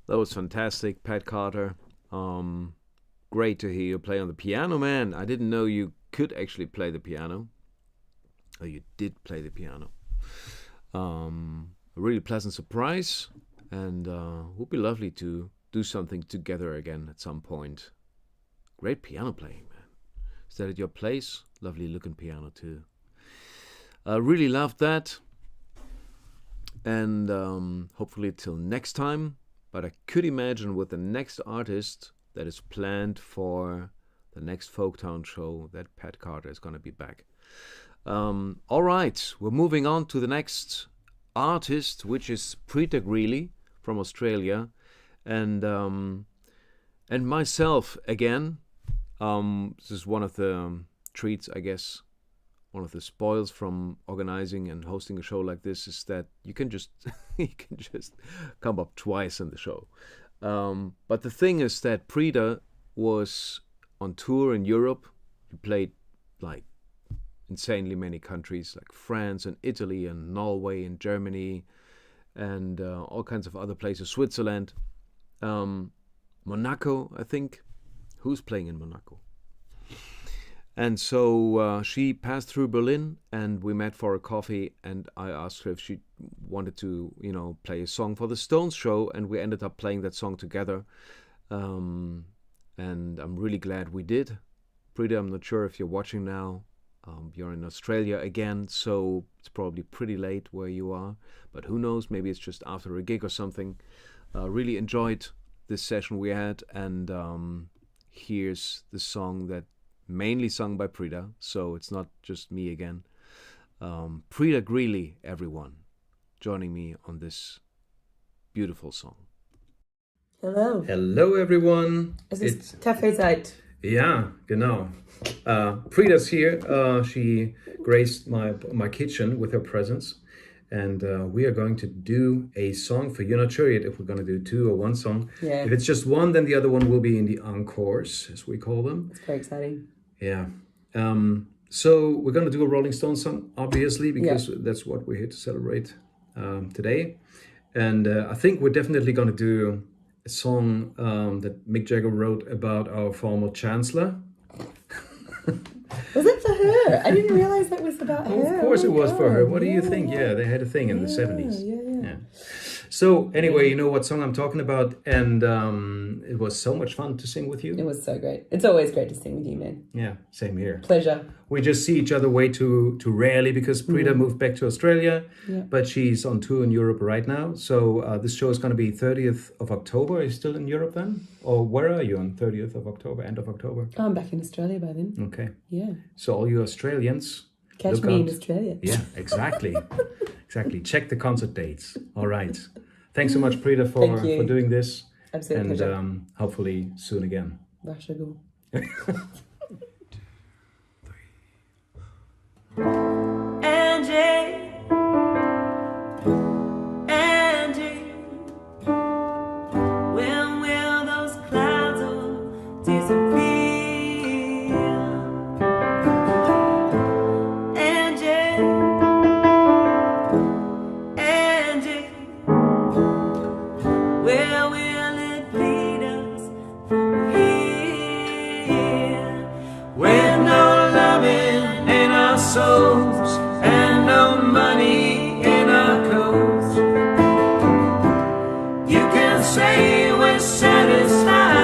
That was fantastic, Pat Carter. Great to hear you play on the piano, man. I didn't know you could actually play the piano. Oh, you did play the piano. A really pleasant surprise, and would be lovely to do something together again at some point. Great piano playing, man. Is that at your place? Lovely looking piano too. I really loved that. And hopefully till next time. But I could imagine with the next artist that is planned for the next Folktown show that Pat Carter is going to be back. All right, we're moving on to the next artist, which is PRITA GREALY from Australia, and myself again. This is one of the treats, I guess. One of the spoils from organizing and hosting a show like this is that you can just come up twice in the show. But the thing is that PRITA was on tour in Europe. He played like insanely many countries like France and Italy and Norway and Germany and all kinds of other places, Switzerland, Monaco, I think. Who's playing in Monaco? And so she passed through Berlin and we met for a coffee, and I asked her if she wanted to, play a song for the Stones show, and we ended up playing that song together. And I'm really glad we did. PRITA, I'm not sure if you're watching now. You're in Australia again, so it's probably pretty late where you are. But who knows, maybe it's just after a gig or something. Really enjoyed this session we had, and here's the song that mainly sung by PRITA, so it's not just me again. PRITA GREALY, everyone, joining me on this beautiful song. Hello. Hello, everyone. Es ist Kaffeezeit. Ja, genau. PRITA's here. She graced my kitchen with her presence, and we are going to do a song for you. Not sure yet if we're going to do two or one song. Yeah. If it's just one, then the other one will be in the encores, as we call them. It's very exciting. Yeah. So we're going to do a Rolling Stones song, obviously, because that's what we're here to celebrate today. And I think we're definitely going to do a song that Mick Jagger wrote about our former chancellor. Was it for her? I didn't realize that was about her. Of course it was for her. What do you think? Yeah, they had a thing in the 70s. Yeah. So anyway, you know what song I'm talking about, and it was so much fun to sing with you. It was so great. It's always great to sing with you, man. Yeah, same here. Pleasure. We just see each other way too rarely because PRITA moved back to Australia, but she's on tour in Europe right now. So this show is going to be 30th of October. Are you still in Europe then? Or where are you on 30th of October, end of October? I'm back in Australia by then. Okay. Yeah. So all you Australians, catch me in Australia. Yeah, exactly. Exactly. Check the concert dates. All right. Thanks so much, PRITA, for doing this. Absolutely. And hopefully soon again. Russia go. Angie, when will those clouds all disappear? Where will it lead us from here? With no loving in our souls and no money in our clothes, you can say we're satisfied.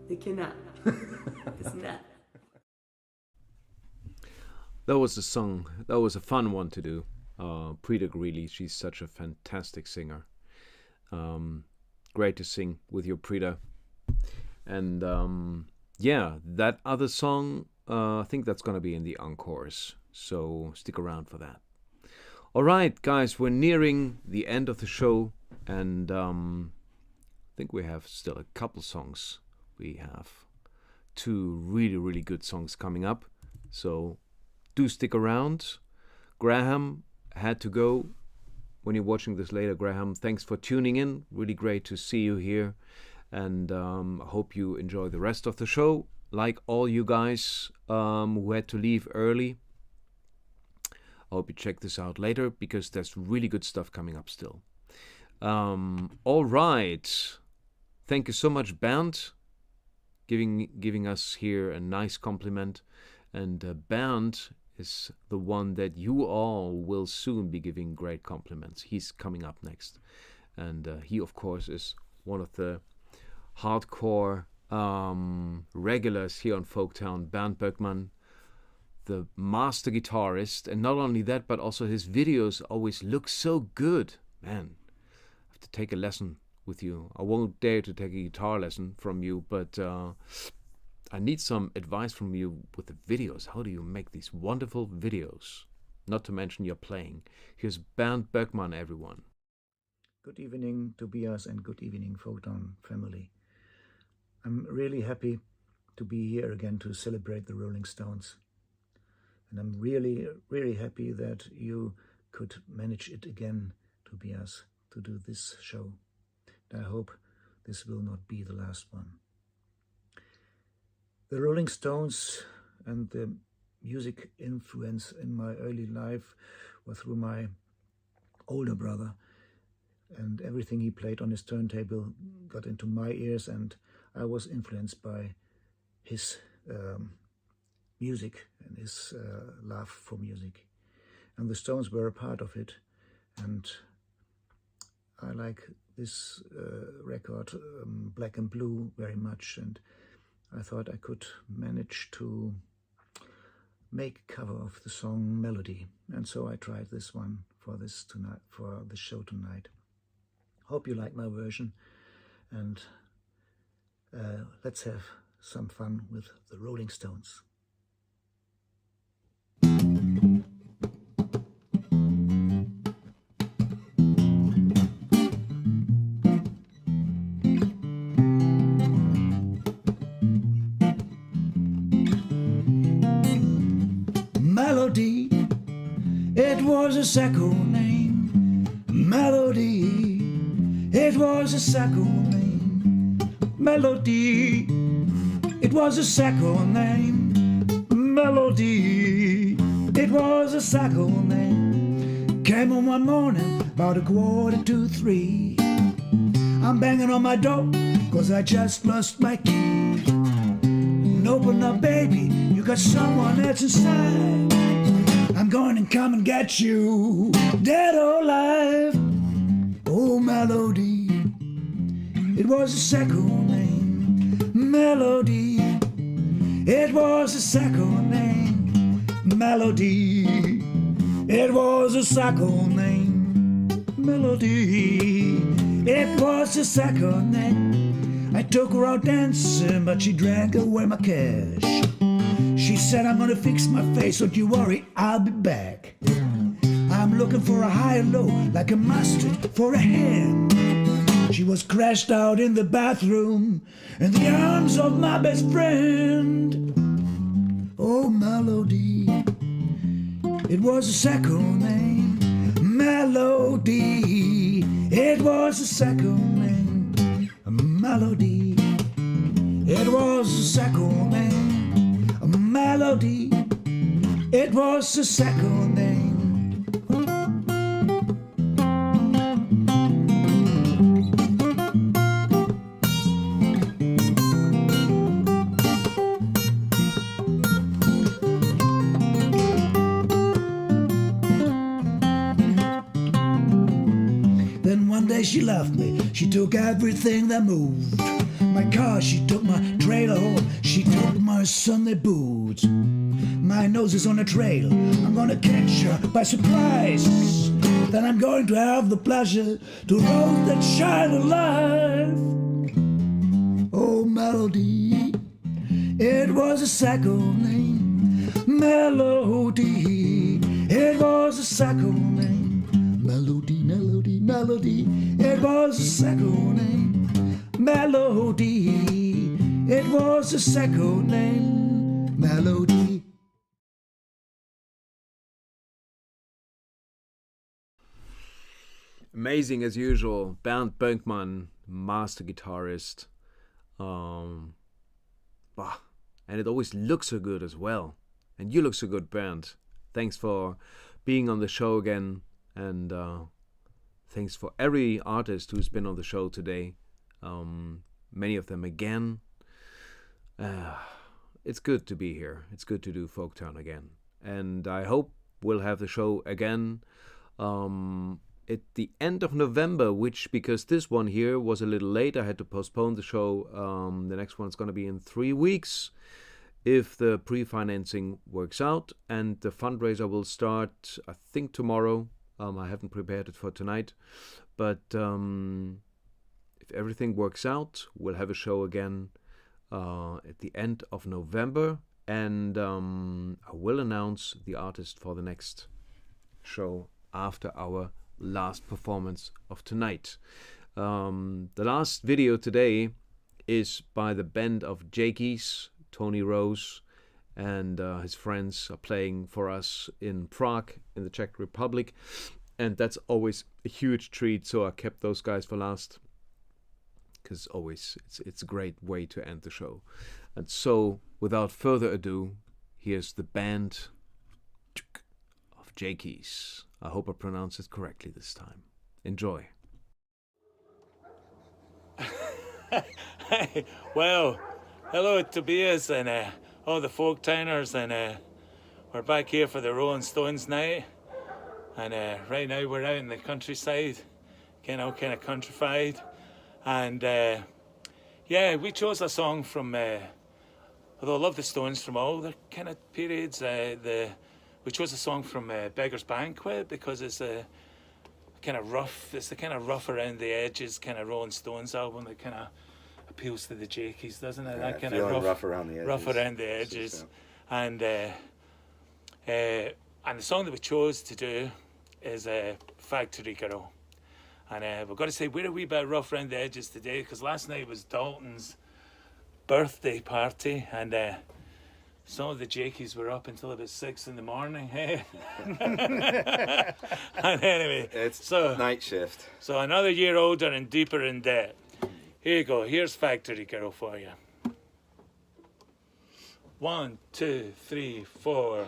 Det cannot. It's not. That was a song. That was a fun one to do. PRITA GREALY, she's such a fantastic singer. Great to sing with your PRITA. And yeah, that other song, I think that's going to be in the encores. So stick around for that. All right, guys, we're nearing the end of the show. And I think we have still a couple songs. We have 2 really, really good songs coming up. So do stick around. Graham had to go. When you're watching this later, Graham, thanks for tuning in. Really great to see you here. And I hope you enjoy the rest of the show. Like all you guys who had to leave early. I hope you check this out later because there's really good stuff coming up still. All right. Thank you so much, BERND, giving us here a nice compliment. And BERND is the one that you all will soon be giving great compliments. He's coming up next. And he, of course, is one of the hardcore regulars here on Folktown, Bernd BÖCKMANN, the master guitarist. And not only that, but also his videos always look so good. Man, I have to take a lesson with you. I won't dare to take a guitar lesson from you, but I need some advice from you with the videos. How do you make these wonderful videos? Not to mention your playing. Here's Bernd BÖCKMANN, everyone. Good evening, Tobias, and good evening, Folktown family. I'm really happy to be here again to celebrate the Rolling Stones. And I'm really, really happy that you could manage it again, Tobias, to do this show. And I hope this will not be the last one. The Rolling Stones and the music influence in my early life were through my older brother, and everything he played on his turntable got into my ears, and I was influenced by his music and his love for music. And the Stones were a part of it, and I like this record, Black and Blue, very much, and I thought I could manage to make a cover of the song Melody, and so I tried this one for this tonight, for the show tonight. Hope you like my version, and let's have some fun with the Rolling Stones. Melody, it was a second name. Melody, it was a second name. Melody, it was a second name. Melody, it was a second name. Came on one morning, about 2:45. I'm banging on my door, 'cause I just lost my key. And open up, baby, you got someone else inside. I'm going to come and get you, dead or alive. Oh, Melody, it was a second name. Melody, it was a second name. Melody, it was a second name. Melody, it was a second name. I took her out dancing, but she drank away my cash. She said, I'm gonna fix my face, don't you worry, I'll be back. I'm looking for a high and low, like a mustard for a hen. She was crashed out in the bathroom, in the arms of my best friend. Oh, Melody, it was a second name. Melody, it was a second name. Melody, it was a second name. Melody, it was a second name. Then one day she left me, she took everything that moved. my car, she took my trailer home, she took my Sunday boots. My nose is on a trail, I'm gonna catch her by surprise. Then I'm going to have the pleasure to roll that child alive. Oh, Melody, it was a second name. Melody, it was a second name. Melody, melody, melody, it was a second name. Melody, it was a second name. Melody. Amazing as usual. Bernd BÖCKMANN, master guitarist. And it always looks so good as well. And you look so good, Bernd. Thanks for being on the show again. And thanks for every artist who's been on the show today. Many of them again. It's good to be here. It's good to do Folktown again. And I hope we'll have the show again at the end of November, which, because this one here was a little late, I had to postpone the show. The next one's going to be in 3 weeks if the pre-financing works out, and the fundraiser will start, I think, tomorrow. I haven't prepared it for tonight, but if everything works out, we'll have a show again at the end of November, and I will announce the artist for the next show after our last performance of tonight. The last video today is by the band of JAKEYS. Tony Rose and his friends are playing for us in Prague in the Czech Republic, and that's always a huge treat, so I kept those guys for last, because always it's a great way to end the show. And so without further ado, here's the band of JAKEYS. I hope I pronounced it correctly this time. Enjoy. Well, hello Tobias and all the Folktowners, and we're back here for the Rolling Stones night, and right now we're out in the countryside, kind of countrified, and yeah, we chose a song from, although I love the Stones from all their kind of periods, we chose a song from Beggar's Banquet because it's a kind of rough, it's the kind of rough around the edges kind of Rolling Stones album that kind of appeals to the JAKEYS, doesn't it? Yeah, that kind of rough around the edges. Rough around the edges. And the song that we chose to do is Factory Girl. And we've got to say, we're a wee bit rough around the edges today because last night was Dalton's birthday party, and some of the JAKEYS were up until about 6 in the morning. Hey? And anyway, it's night shift. So another year older and deeper in debt. Here you go. Here's Factory Girl for you. 1, 2, 3, 4.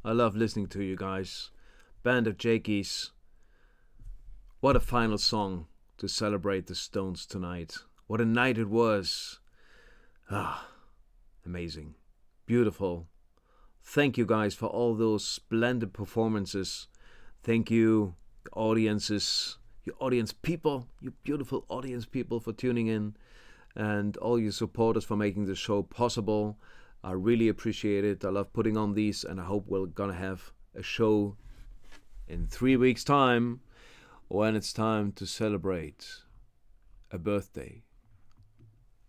I love listening to you guys. Band of JAKEYS. What a final song to celebrate the Stones tonight. What a night it was. Amazing. Beautiful. Thank you guys for all those splendid performances. Thank you, audiences, you audience people, you beautiful audience people for tuning in, and all you supporters for making this show possible. I really appreciate it. I love putting on these, and I hope we're gonna have a show in 3 weeks' time when it's time to celebrate a birthday.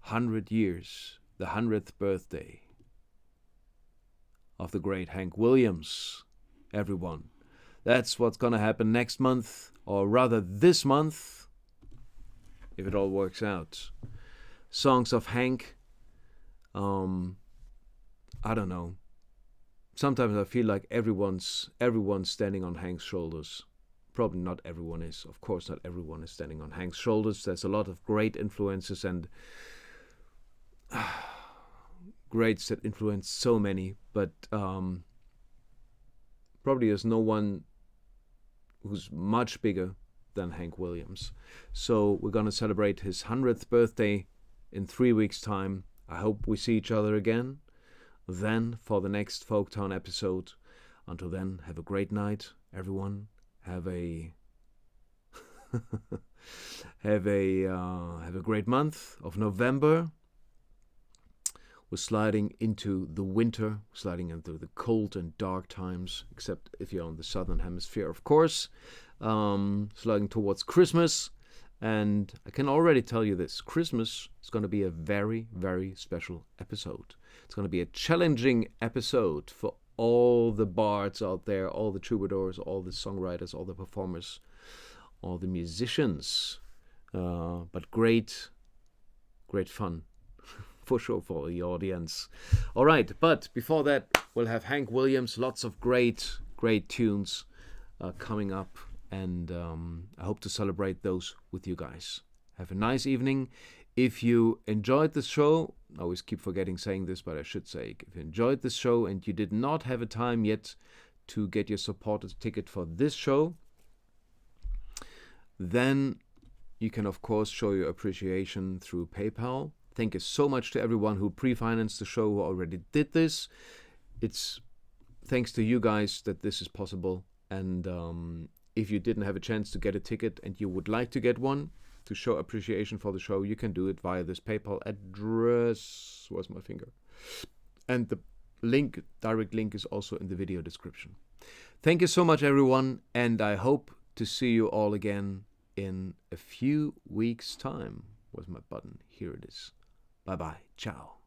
100 years, the 100th birthday of the great Hank Williams, everyone. That's what's gonna happen next month, or rather this month, if it all works out. Songs of Hank, I don't know. Sometimes I feel like everyone's standing on Hank's shoulders. Probably not everyone is. Of course, not everyone is standing on Hank's shoulders. There's a lot of great influences and greats that influence so many, but probably there's no one who's much bigger than Hank Williams. So we're going to celebrate his 100th birthday in 3 weeks' time. I hope we see each other again then for the next Folktown episode. Until then, have a great night, everyone. Have a have a great month of November. We're sliding into the winter, sliding into the cold and dark times, except if you're on the southern hemisphere, of course. Sliding towards Christmas. And I can already tell you this, Christmas is going to be a very, very special episode. It's going to be a challenging episode for all the bards out there, all the troubadours, all the songwriters, all the performers, all the musicians. But great fun. For sure, for the audience. All right, but before that, we'll have Hank Williams. Lots of great tunes coming up, and I hope to celebrate those with you guys. Have a nice evening. If you enjoyed this show, I always keep forgetting saying this, but I should say, if you enjoyed this show and you did not have a time yet to get your supporters ticket for this show, then you can, of course, show your appreciation through PayPal. Thank you so much to everyone who pre-financed the show, who already did this. It's thanks to you guys that this is possible. And if you didn't have a chance to get a ticket and you would like to get one to show appreciation for the show, you can do it via this PayPal address. Where's my finger? And the link, direct link, is also in the video description. Thank you so much, everyone, and I hope to see you all again in a few weeks' time. Where's my button? Here it is. Bye-bye. Ciao.